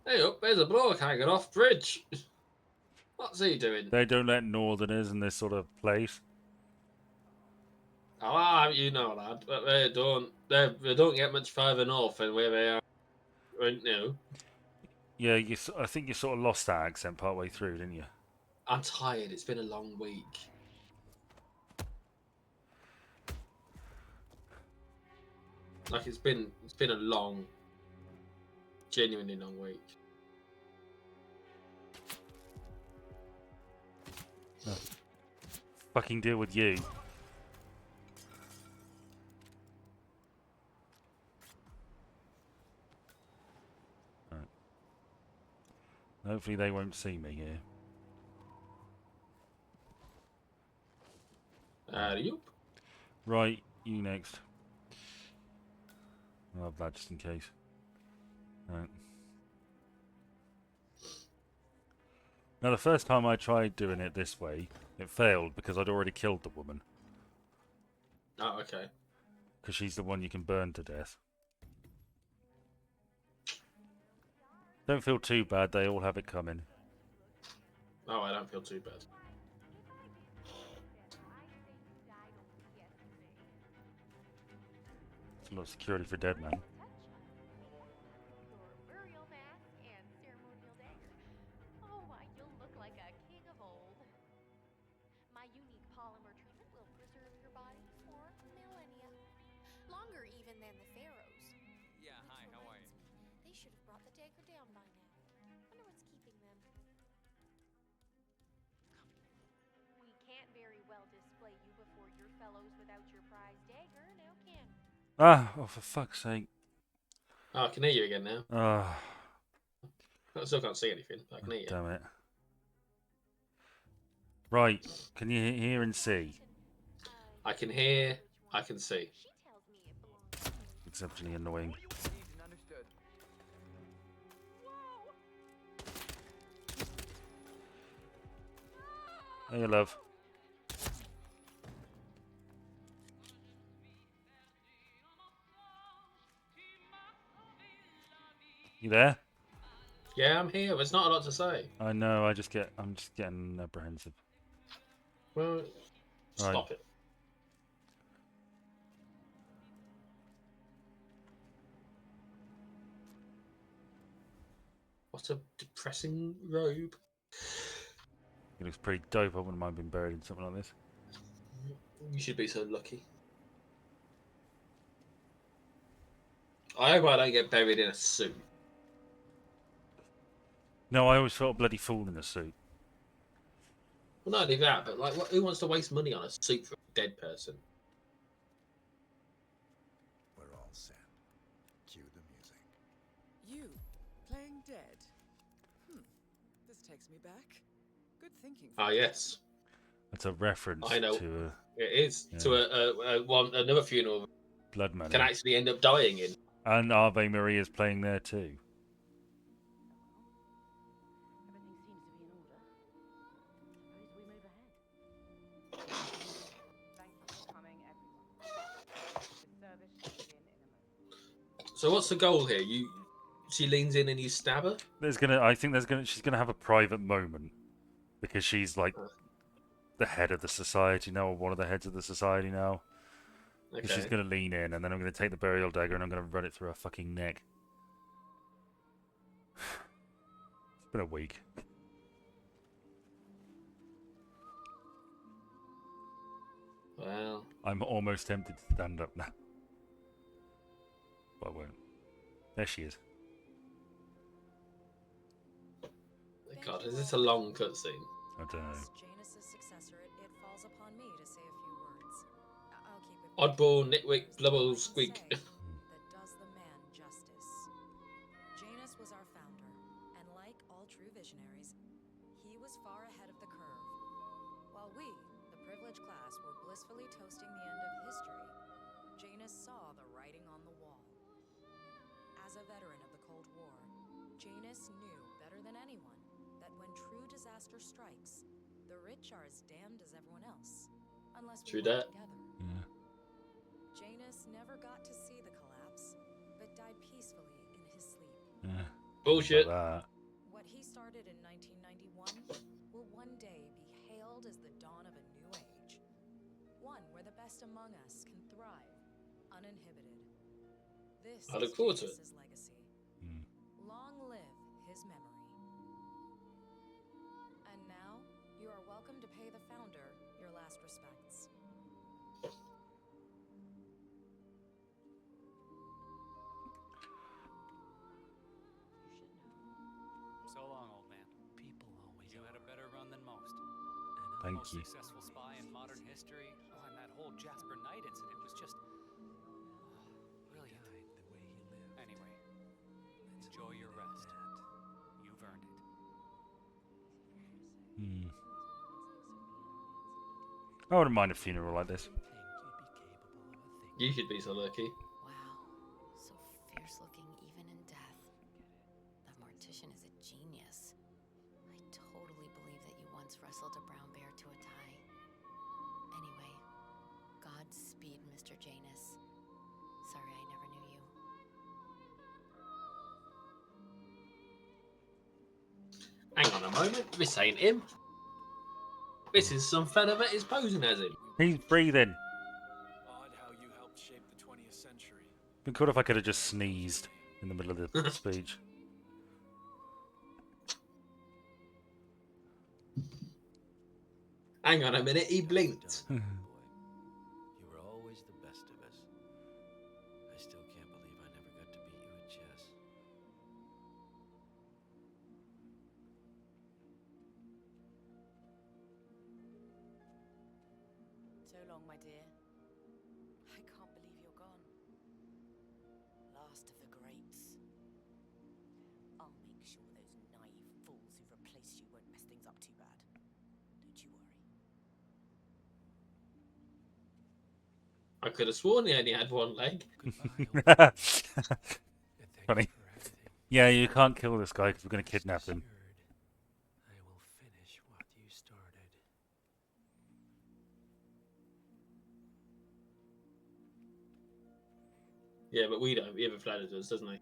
Hey up, there's a bloke hanging off bridge. What's he doing? They don't let northerners in this sort of place. Oh, you know, lad, but they don't. They don't get much further north than where they are right now. Yeah, I think you sort of lost that accent partway through, didn't you? I'm tired. It's been a long week. Like it's been a long, genuinely long week. No. Fucking deal with you. Right. Hopefully they won't see me here. Yup. Right, you next. I'll have that just in case. Right. Now, the first time I tried doing it this way, it failed because I'd already killed the woman. Oh, okay. Because she's the one you can burn to death. Don't feel too bad, they all have it coming. Oh, I don't feel too bad. It's a lot of security for dead man. Your burial mask and ceremonial dagger. Oh, why, you'll look like a king of old. My unique polymer treatment will preserve your body for millennia. Longer even than the pharaohs. Yeah, hi, how are you? They should have brought the dagger down by now. Wonder what's keeping them. We can't very well display you before your fellows without your prize dagger, now can we? Ah, oh for fuck's sake. Oh, I can hear you again now. Ah, I still can't see anything, but I can hear you. damn it. Right, can you hear and see? I can hear, I can see. She tells me it belongs to me. Exceptionally annoying. Understood. Hey, love. You there? Yeah, I'm here. There's not a lot to say. I know. I'm just getting apprehensive. Well, stop it. What a depressing robe. It looks pretty dope. I wouldn't mind being buried in something like this. You should be so lucky. I hope I don't get buried in a suit. No, I always felt a bloody fool in a suit. Well, not only that, but like, who wants to waste money on a suit for a dead person? We're all set. Cue the music. You playing dead? This takes me back. Good thinking. Ah, yes. That's a reference I know. to It is Yeah. to another funeral Blood Money. can actually end up dying in. And Ave Maria's playing there too. So what's the goal here? She leans in and you stab her? She's gonna have a private moment because she's like the head of the society now, or one of the heads of the society now. Okay. She's gonna lean in, and then I'm gonna take the burial dagger and I'm gonna run it through her fucking neck. It's been a week. Well, I'm almost tempted to stand up now, but I won't. There she is. God, is this a long cutscene? I don't know. As Janus's successor, it falls upon me to say a few words. I'll keep it brief. Oddball, nitwick, blubble, There's squeak. one saying that does the man justice. Janus was our founder, and like all true visionaries, he was far ahead of the curve. While we, the privileged class, were blissfully toasting the end of history, Janus saw the writing on the wall. As a veteran of the Cold War, Janus knew better than anyone that when true disaster strikes, the rich are as damned as everyone else, unless we True work that. together. Yeah. Janus never got to see the collapse, but died peacefully in his sleep. Yeah. Bullshit. Like that. What he started in 1991 will one day be hailed as the dawn of a new age. One where the best among us can thrive, uninhibited. This I look is forward to it. Janus's legacy. Mm. Long live his memory. And now, you are welcome to pay the founder your last respects. So long, old man. People always You had a better run than most. Thank Most you. successful spy in modern history. Oh, and that whole Jasper Knight incident was just brilliant. Anyway, enjoy your rest. You've earned it. Hmm. I wouldn't mind a funeral like this. You should be so lucky. Wow, so fierce looking even in death. That mortician is a genius. I totally believe that you once wrestled a brown bear to a tie. Anyway, Godspeed, Mr. Janus. Sorry I never knew you. Hang on a moment, this ain't him. This is some fella that is posing as him. He's breathing. Odd how you helped shape the 20th century. Been cool if I could have just sneezed in the middle of the speech. Hang on a minute, he blinked. You were always the best of us. I still can't believe I never got to beat you at chess. So long, my dear. I can't believe you're gone. Last of the greats. I'll make sure those naive fools who've replaced you won't mess things up too bad. Don't you worry. I could have sworn he only had one leg. Funny. Yeah, you can't kill this guy because we're going to kidnap him. I will finish what you started. Yeah, but we don't. He ever flattered us, doesn't he?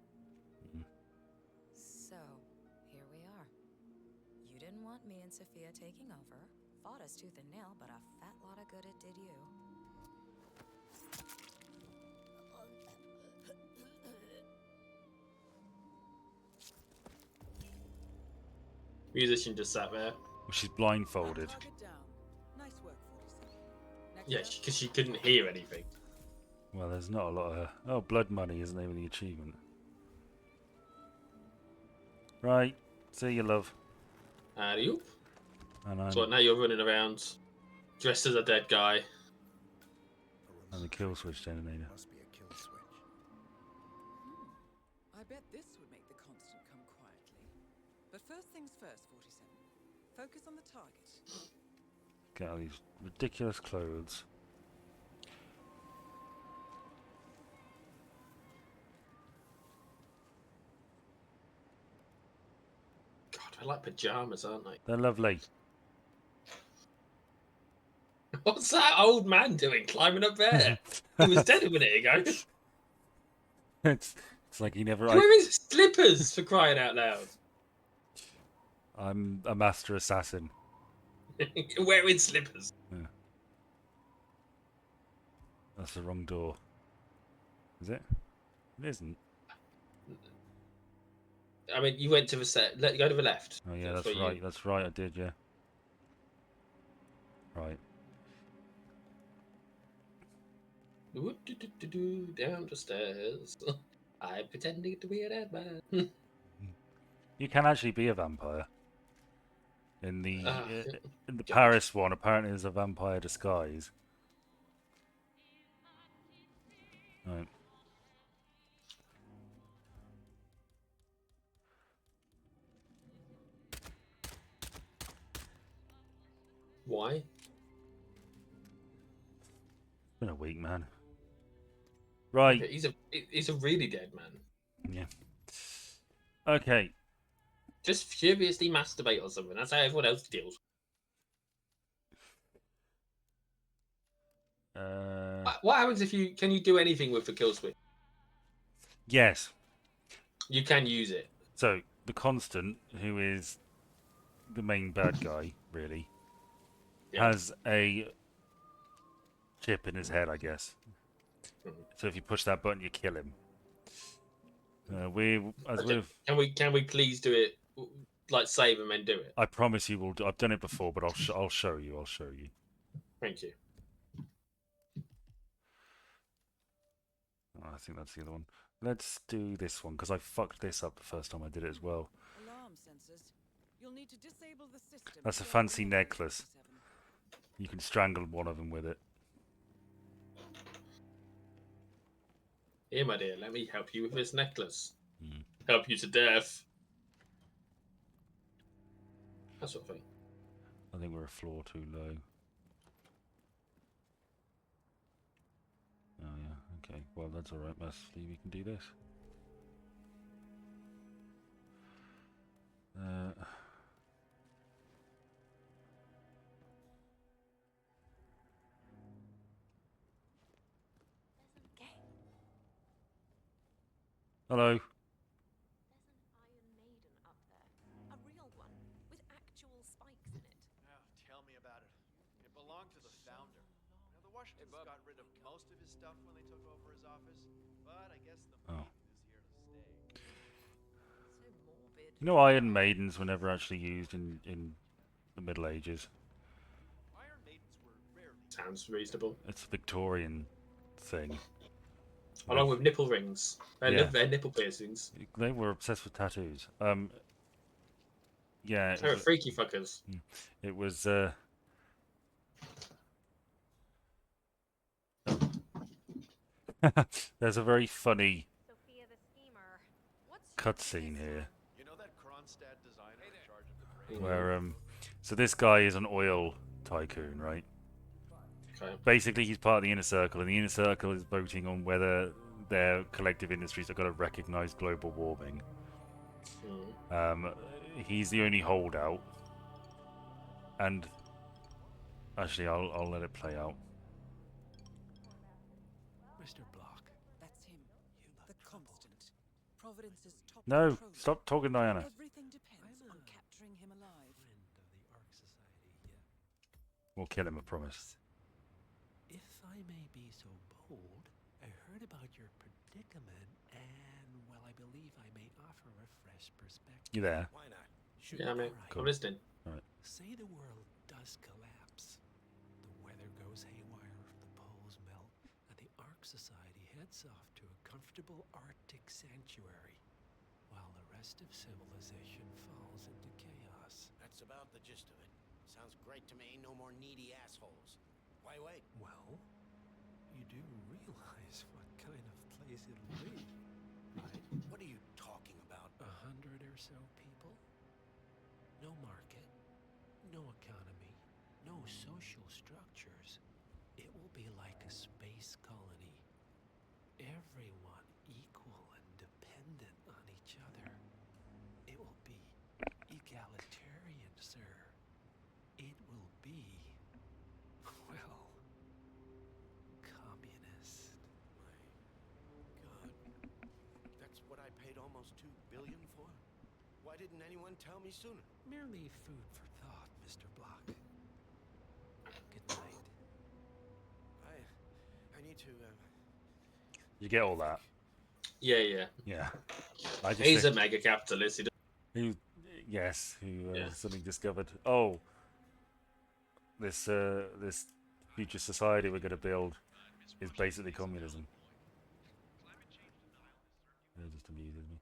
So, here we are. You didn't want me and Sophia taking over. Fought us tooth and nail, but a fat lot of good it did you. Musician just sat there. Well, she's blindfolded. Target down. Nice work, 47. Next Yeah, up, because she couldn't hear anything. Well, there's not a lot of... Oh, Blood Money is the name of the achievement. Right. See you, love. Alley-oop. And I'm, So now you're running around dressed as a dead guy. I'm the kill switch detonator. Must be a kill switch. I bet this would make the constant come quietly. But first things first, 47. Focus on the target. Get all these ridiculous clothes. God, they're like pajamas, aren't they? They're lovely. What's that old man doing climbing up there? He was dead a minute ago. it's like he never. He's wearing slippers, for crying out loud. I'm a master assassin. Wearing slippers. Yeah. That's the wrong door. Is it? It isn't. I mean, you went to the set. Go to the left. Oh yeah, that's right. That's right. I did. Yeah. Right. Down the stairs. I'm pretending to be a dead man. You can actually be a vampire. In the in the God. Paris one, apparently there's a vampire disguise. Right. Why? It's been a week, man. Right. He's a really dead man. Yeah. Okay. Just furiously masturbate or something. That's how everyone else deals. What happens if you can you do anything with the kill switch? Yes. You can use it. So the Constant, who is the main bad guy, really, has a chip in his head, I guess. So if you push that button, you kill him. Can we please do it? Like save him and do it. I promise you will. I've done it before, but I'll show you. I'll show you. Thank you. Oh, I think that's the other one. Let's do this one because I fucked this up the first time I did it as well. Alarm sensors. You'll need to disable the system. That's a fancy necklace. You can strangle one of them with it. Here, my dear, let me help you with this necklace. Help you to death. That sort of thing. I think we're a floor too low. Oh yeah, okay. Well, that's all right, Massively. We can do this. Hello. A real one, with actual spikes in it. Yeah, tell me about it. It belonged to the founder. Now, the Washingtons got rid of most of his stuff when they took over his office, but I guess the Maiden is here to stay. So morbid. You know, Iron Maidens were never actually used in the Middle Ages. Iron Maidens were rarely. Sounds reasonable. It's a Victorian thing. Along with nipple rings. Their nipple piercings. They were obsessed with tattoos. Yeah. They were freaky fuckers. It was. There's a very funny cutscene here. You know that Kronstadt designer in charge of the trade? Where so this guy is an oil tycoon, right? Okay. Basically, he's part of the inner circle, and the inner circle is voting on whether their collective industries are going to recognize global warming. He's the only holdout, and actually, I'll let it play out. Mr. Block. That's him. The Constant. Providence's top No, controller. stop talking, Diana. Everything depends on capturing him alive. Friend of the Ark Society, yeah. We'll kill him, I promise. If I may be so bold, I heard about your predicament, and, well, I believe I may offer a fresh perspective. You there? Why not? Sure. Yeah, mate. All right. I'm listening. Say the world does collapse. The weather goes haywire, the poles melt, and the Ark Society heads off to a comfortable Arctic sanctuary, while the rest of civilization falls into chaos. That's about the gist of it. Sounds great to me. No more needy assholes. Why wait? Well, you do realize what kind of place it'll be, right? What are you talking about? 100 or so people? social structures. It will be like a space colony. Everyone equal and dependent on each other. It will be egalitarian, sir. It will be, well, communist. My God. That's what I paid almost $2 billion for? Why didn't anyone tell me sooner? Merely food for thought, Mr. Block. Good night. I need to, You get all that? Yeah. Yeah. I just He's a think mega capitalist. who suddenly discovered, oh, this future society we're going to build is basically communism. It just amuses me.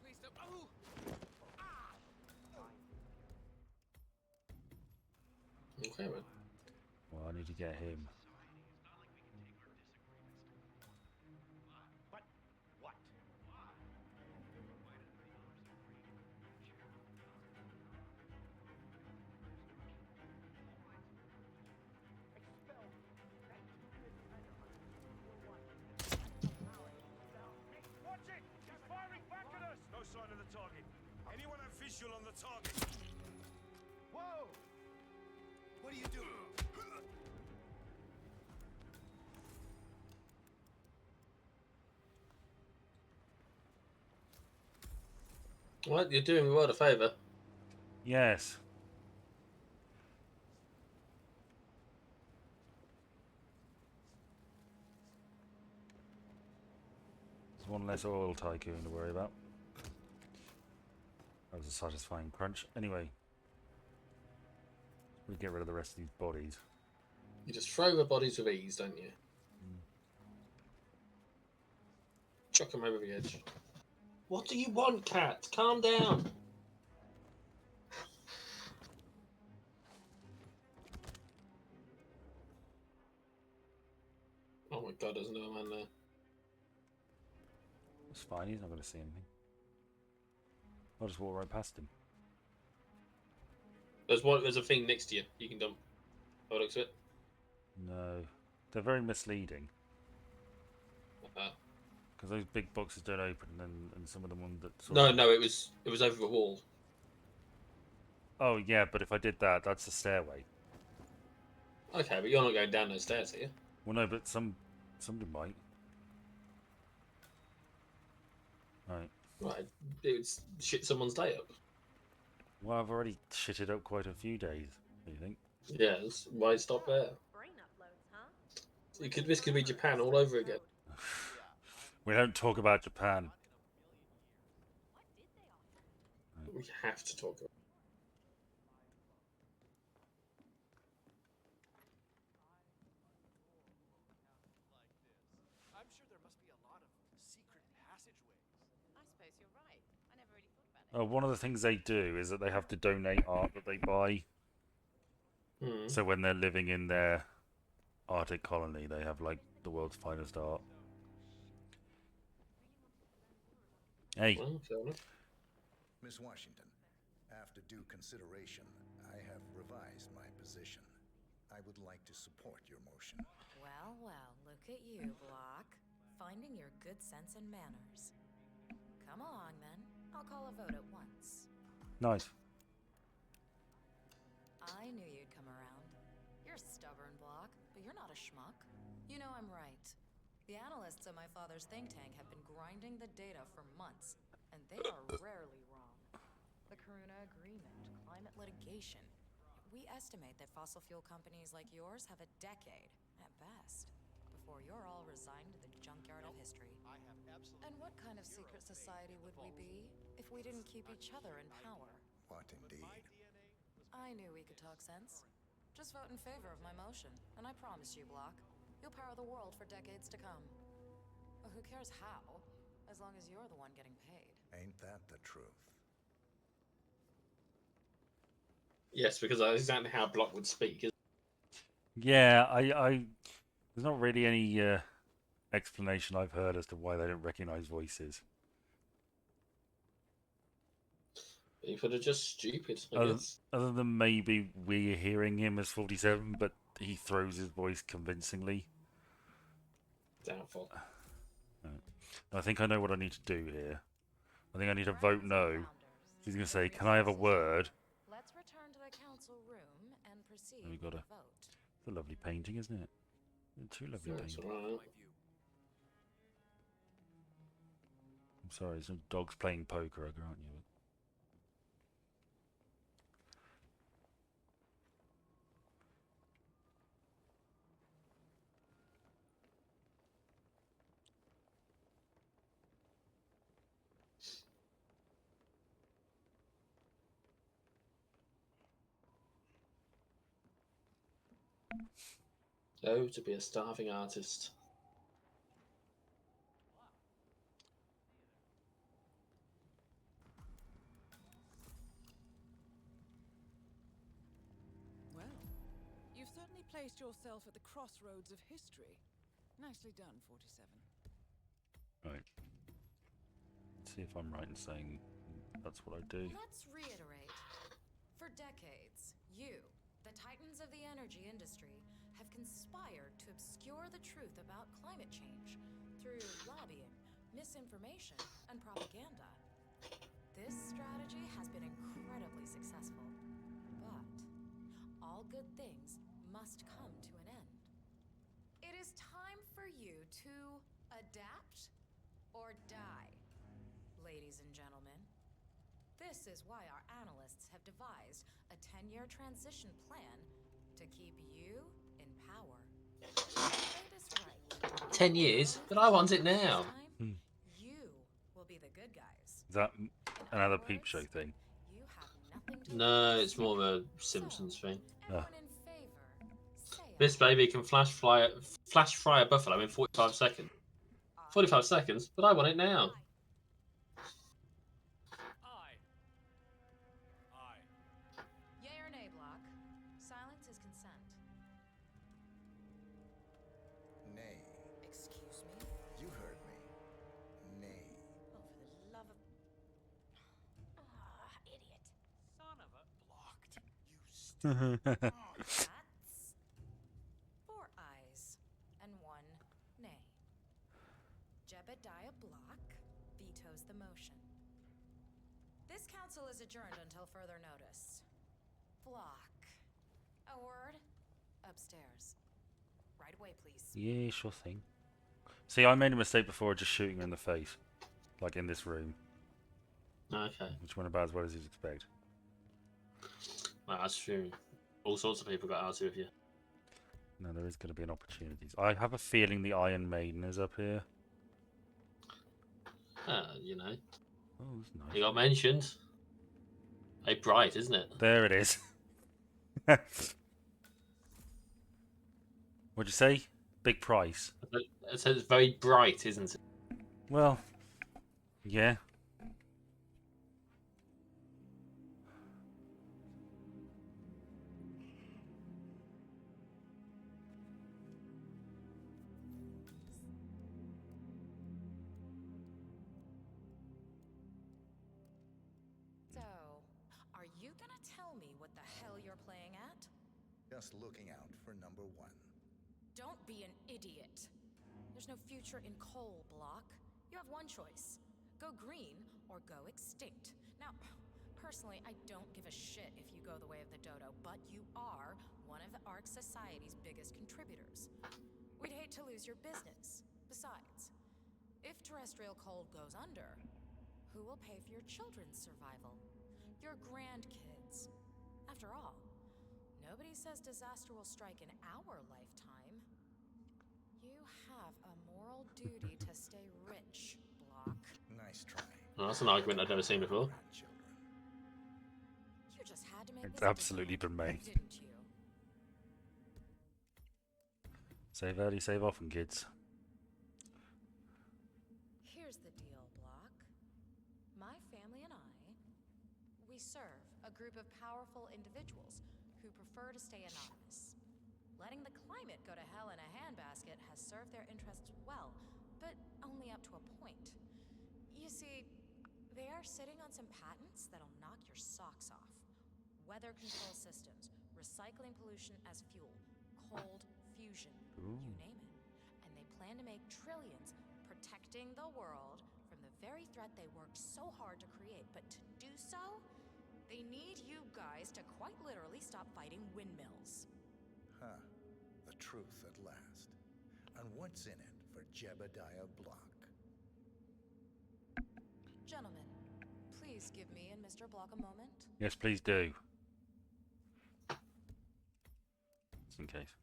Please don't. Oh! Okay, man. Well, I need to get him. But what? Expel that defender hunter. You're watching. Alex Salmond. Watch it! He's firing back at us! no sign of the target. Anyone have visual on the target? Whoa! What are you doing? What? You're doing the world a favour. Yes. There's one less oil tycoon to worry about. That was a satisfying crunch. Anyway, we get rid of the rest of these bodies. You just throw the bodies with ease, don't you? Chuck them over the edge. What do you want, cat? Calm down. Oh my god, there's no man there. It's fine, he's not going to see anything. I'll just walk right past him. There's a thing next to you. You can dump. Oh, looks it. No. They're very misleading. Because those big boxes don't open, and some of the ones that... No, it was over the wall. Oh, yeah, but if I did that, that's the stairway. Okay, but you're not going down those stairs, are you? Well, no, but somebody might. Right. Right. It would shit someone's day up. Well, I've already shitted up quite a few days, do you think? Yes. Why stop there? Brain uploads, huh? This could be Japan all over again. We don't talk about Japan. We have to talk about. I'm sure there must be a lot of secret passageways. I suppose you're right. I never really thought about it. One of the things they do is that they have to donate art that they buy. So when they're living in their Arctic colony, they have like the world's finest art. Hey. Well, fair enough. Miss Washington, after due consideration, I have revised my position. I would like to support your motion. Well, look at you, Block. Finding your good sense and manners. Come along, then. I'll call a vote at once. Nice. I knew you'd come around. You're stubborn, Block, but you're not a schmuck. You know I'm right. The analysts at my father's think tank have been grinding the data for months, and they are rarely wrong. The Karuna Agreement, climate litigation. We estimate that fossil fuel companies like yours have a decade, at best, before you're all resigned to the junkyard of history. I have absolutely. And what kind of secret society would we be if we didn't keep each other in power? What indeed? I knew we could talk sense. Just vote in favor of my motion, and I promise you, Block, you'll power the world for decades to come. Well, who cares how, as long as you're the one getting paid. Ain't that the truth? Yes, because that's exactly how Block would speak. Yeah, I There's not really any explanation I've heard as to why they don't recognize voices. People are just stupid, I guess. Other than maybe we're hearing him as 47, but he throws his voice convincingly. Doubtful. I think I know what I need to do here. I think I need to vote no. He's going to say, "Can I have a word?" Let's return to the council room and proceed And we got with a, the vote. it's a lovely painting, isn't it? Two lovely paintings. Right. I'm sorry, some dogs playing poker, I grant you. Oh, to be a starving artist. Well, you've certainly placed yourself at the crossroads of history. Nicely done, 47. Right. Let's see if I'm right in saying that's what I do. Let's reiterate. For decades, you, the titans of the energy industry, have conspired to obscure the truth about climate change through lobbying, misinformation, and propaganda. This strategy has been incredibly successful, but all good things must come to an end. It is time for you to adapt or die, ladies and gentlemen. This is why our analysts have devised a 10-year transition plan to keep you in power. Fate is right. 10 years? But I want it now. You will be the good guys. Is that another peep show thing? You have nothing to No, it's more of a Simpsons thing. Ah. in favor. Say This baby can flash fry a buffalo in 45 seconds. 45 seconds? But I want it now. Yay or nay, Block? Silence is consent. Nay. Excuse me? You heard me. Nay. Oh, for the love of... Ah, idiot. Son of a blocked. That's 4 ayes and 1 nay. Jebediah Block vetoes the motion. This council is adjourned until further notice. Block. A word? Upstairs. Right away, please. Yeah, sure thing. See, I made a mistake before just shooting her in the face. Like in this room. Okay. Which went about as well as you'd expect. Well, that's true. All sorts of people got out with you. No, there is going to be an opportunity. I have a feeling the Iron Maiden is up here. You know. Oh, that's nice. He got mentioned. Hey, bright, isn't it? There it is. What'd you say? Big price. It says very bright, isn't it? Well, yeah. So, are you gonna tell me what the hell you're playing at? Just looking out for number 1. Don't be an idiot. There's no future in coal, Block. You have one choice. Go green or go extinct. Now, personally, I don't give a shit if you go the way of the dodo, but you are one of the Ark Society's biggest contributors. We'd hate to lose your business. Besides, if terrestrial coal goes under, who will pay for your children's survival? Your grandkids. After all, nobody says disaster will strike in our lifetime. You have a moral duty to stay rich, Block. Nice try. Well, that's an argument I've never seen before. You just had to make It's this absolutely been made. didn't you? Save early, save often, kids. Here's the deal, Block. My family and I, we serve a group of powerful individuals who prefer to stay anonymous. Letting the climate go to hell in a handbasket has served their interests well, but only up to a point. You see, they are sitting on some patents that'll knock your socks off. Weather control systems, recycling pollution as fuel, cold fusion, you name it. And they plan to make trillions protecting the world from the very threat they worked so hard to create. But to do so, they need you guys to quite literally stop fighting windmills. Huh. The truth at last. And what's in it for Jebediah Block? Gentlemen, please give me and Mr. Block a moment. Yes, please do. Just in case.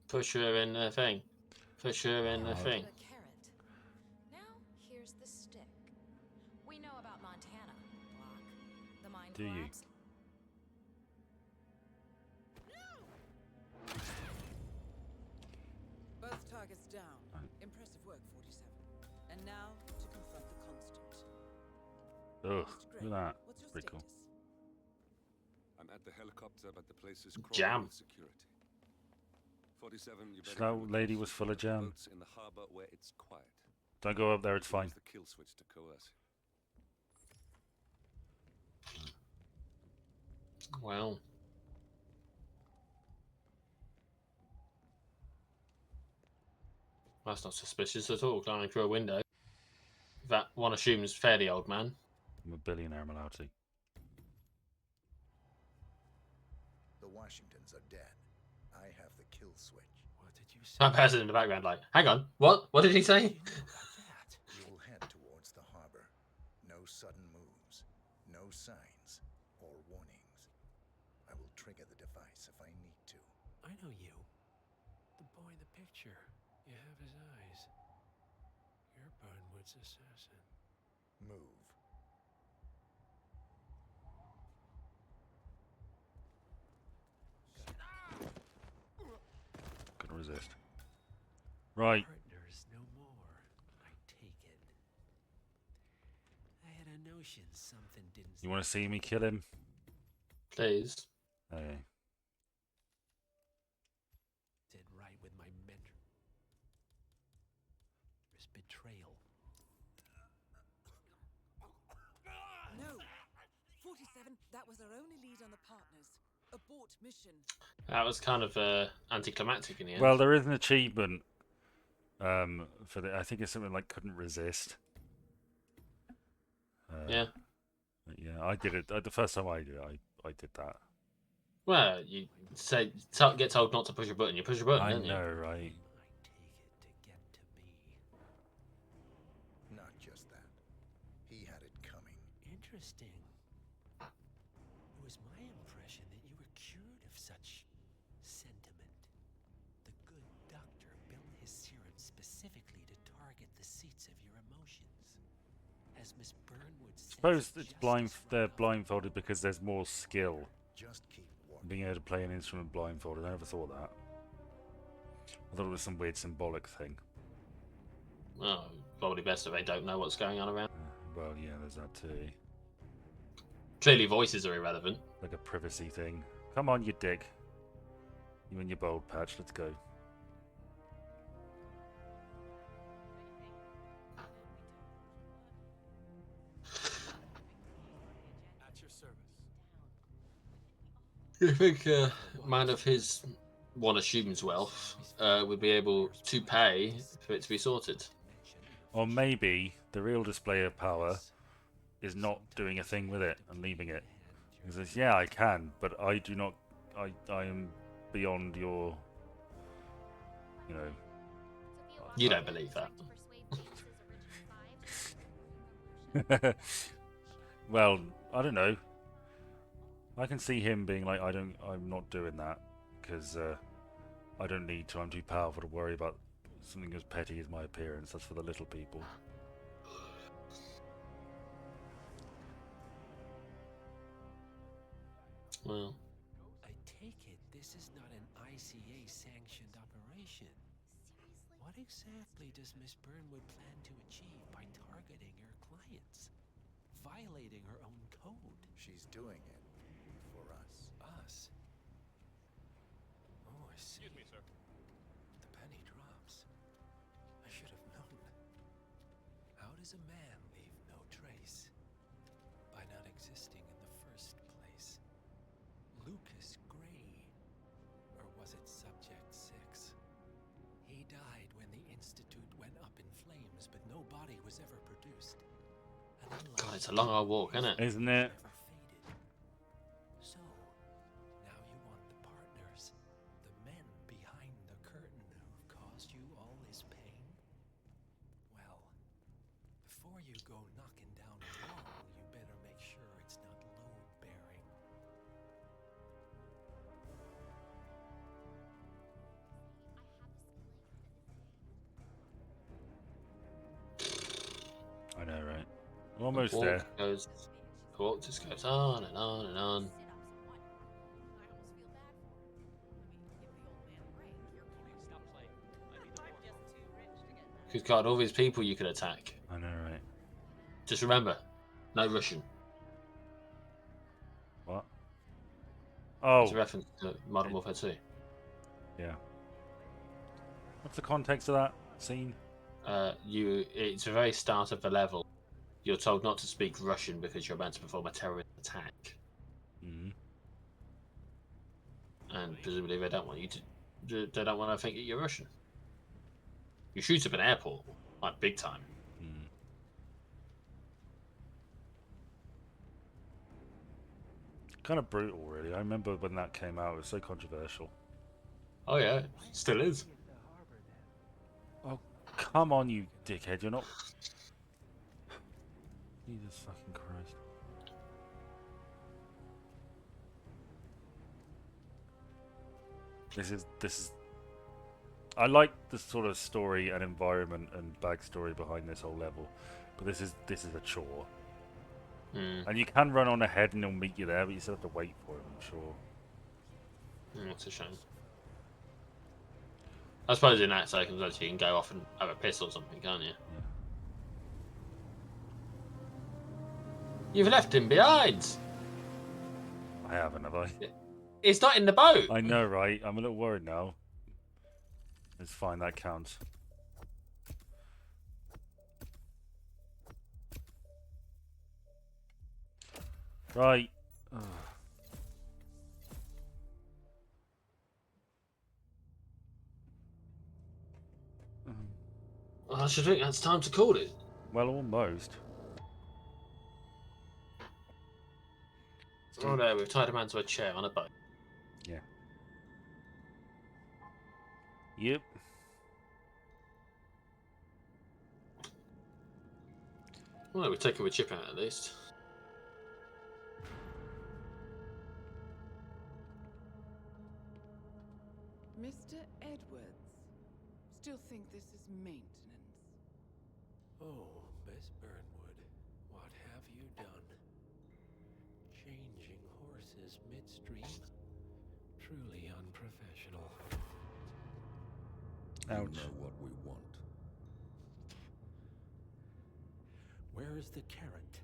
Push her in the thing. Push her in the thing. The carrot. Now, here's the stick. We know about Montana, Block. The mine Do you? collapse. Both targets down. Impressive work, 47. And now to confront the constant. Ugh, look at that. What's your Pretty cool. status? I'm at the helicopter, but the place is Jam. crawling with security. 47, you better That go with lady us. was full of jam. Boats in the harbor where it's quiet. Don't go up there, it's fine. Use the kill switch to coerce. Well. That's not suspicious at all, climbing through a window. That one assumes fairly old man. I'm a billionaire, I'm allowed to. The Washingtons are dead. I have the kill switch. What did you say? That person in the background like, hang on, what? What did he say? You will head towards the harbor. No sudden moves, no signs or warnings. I will trigger the device if I need to. I know you. The boy in the picture. You have his eyes. You're Burnwood's assassin. Move. Couldn't resist. Right. Partners no more, I take it. I had a notion something didn't. You want to see me kill him? Please. Okay. Did right with my mentor. There's betrayal. No! 47, that was our only lead on the partners. Abort mission. That was kind of anticlimactic in the end. Well, there is an achievement for the. I think it's something like couldn't resist. Yeah. Yeah, I did it. The first time I did it, I did that. Well, you say get told not to push a button. You push a button, I don't you? know, right? Not just that. He had it coming. Interesting. It was my impression that you were cured of such sentiment. The good doctor built his serum specifically to target the seats of your emotions. As Miss Burnwood said, Suppose it's they're blindfolded because there's more skill. Just keep Being able to play an instrument blindfolded. I never thought that. I thought it was some weird symbolic thing. Well, probably best if they don't know what's going on around. Well, yeah, there's that too. Clearly, voices are irrelevant. Like a privacy thing. Come on, you dick. You and your bold patch. Let's go. At your service. You think a man of his, one assumes wealth, would be able to pay for it to be sorted? Or maybe the real display of power is not doing a thing with it and leaving it. He says, yeah, I can, but I do not... I am beyond your... You know... You don't believe that. Well, I don't know. I can see him being like, I'm not doing that because I don't need to. I'm too powerful to worry about something as petty as my appearance. That's for the little people. Well, I take it this is not an ICA-sanctioned operation. What exactly does Miss Burnwood plan to achieve by targeting her clients? Violating her own code? She's doing it us. Oh, I see. Excuse me, sir. The penny drops. I should have known. How does a man leave no trace? By not existing in the first place. Lucas Gray. Or was it Subject 6? He died when the Institute went up in flames, but no body was ever produced. God, it's a long old walk, isn't it? Isn't it? So, now you want the partners, the men behind the curtain who've caused you all this pain? Well, before you go knocking down a wall, you better make sure it's not load-bearing. I know, right? We're almost there. The walk just goes on and on and on. Good God, all these people you could attack. I know, right? Just remember, no Russian. What? Oh. It's a reference to Modern Warfare 2. Yeah. What's the context of that scene? It's the very start of the level. You're told not to speak Russian because you're about to perform a terrorist attack. Mm-hmm. And presumably they don't want you to. They don't want to think that you're Russian. You shoot up an airport, like big time. Mm. Kind of brutal, really. I remember when that came out; it was so controversial. Oh yeah, still is. Oh, come on, you dickhead! You're not. Jesus fucking Christ! This is. I like the sort of story and environment and backstory behind this whole level, but this is a chore. Mm. And you can run on ahead and he'll meet you there, but you still have to wait for him, I'm sure. That's a shame. I suppose in that circumstance you can go off and have a piss or something, can't you? Yeah. You've left him behind! I haven't, have I? He's not in the boat! I know, right? I'm a little worried now. It's fine, that counts. Right. Ugh. Well, I should think that's time to call it. Well, almost. Oh no, we've tied a man to a chair on a boat. Yeah. Yep. Well, we're taking a chip out at least. Mr. Edwards, still think this is maintenance? Oh, Miss Burnwood, what have you done? Changing horses midstream? Truly unprofessional. You know what we want. Where is the carrot?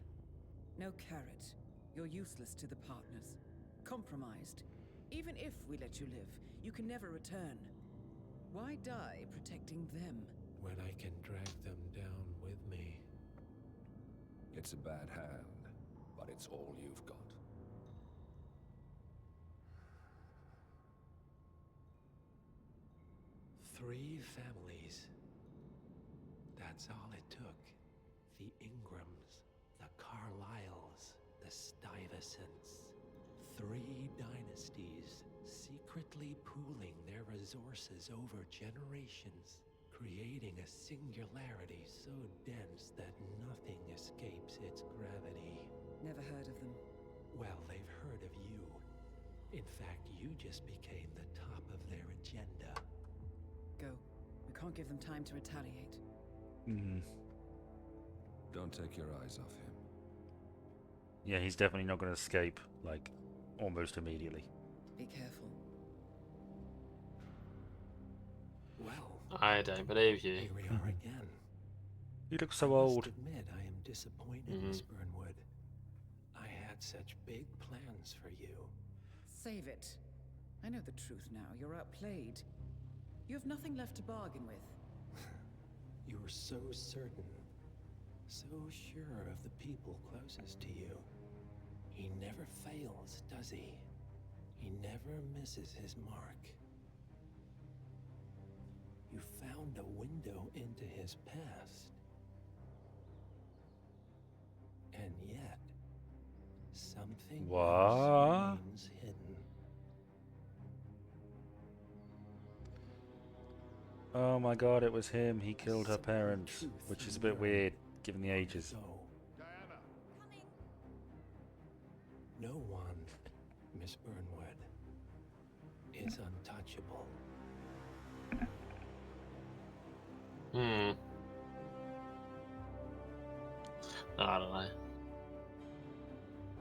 No carrot. You're useless to the partners. Compromised. Even if we let you live, you can never return. Why die protecting them? When I can drag them down with me. It's a bad hand, but it's all you've got. Three families. That's all it took. The Ingrams, the Carlyles, the Stuyvesants. 3 dynasties, secretly pooling their resources over generations, creating a singularity so dense that nothing escapes its gravity. Never heard of them. Well, they've heard of you. In fact, you just became the top of their agenda. Go. We can't give them time to retaliate. Don't take your eyes off him. Yeah, he's definitely not going to escape, like, almost immediately. Be careful. Well, I don't believe you. here we are again. You look so I old. must admit, I am disappointed, Miss Burnwood. I had such big plans for you. Save it. I know the truth now. You're outplayed. You have nothing left to bargain with. You were so certain, so sure of the people closest to you. He never fails, does he? He never misses his mark. You found a window into his past. And yet, something else remains hidden. Oh my god, it was him. He killed her parents, which is a bit weird given the ages. No one, Miss Burnwood, is untouchable. I don't know.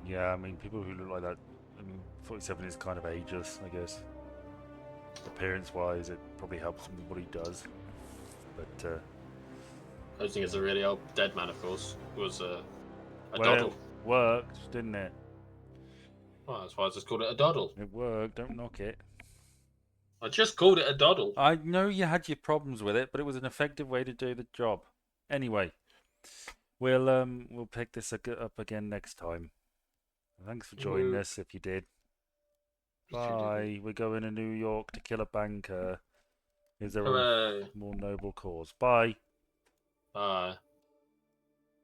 Yeah, I mean, people who look like that, I mean, 47 is kind of ageless, I guess. Appearance-wise, it probably helps him with what he does. But, I think it's a really old dead man, of course. It was a well, doddle. it worked, didn't it? Well, that's why I just called it a doddle. It worked, don't knock it. I just called it a doddle. I know you had your problems with it, but it was an effective way to do the job. Anyway, we'll pick this up again next time. Thanks for joining us, if you did. Bye. We're going to New York to kill a banker. Is there a more noble cause? Bye. Bye.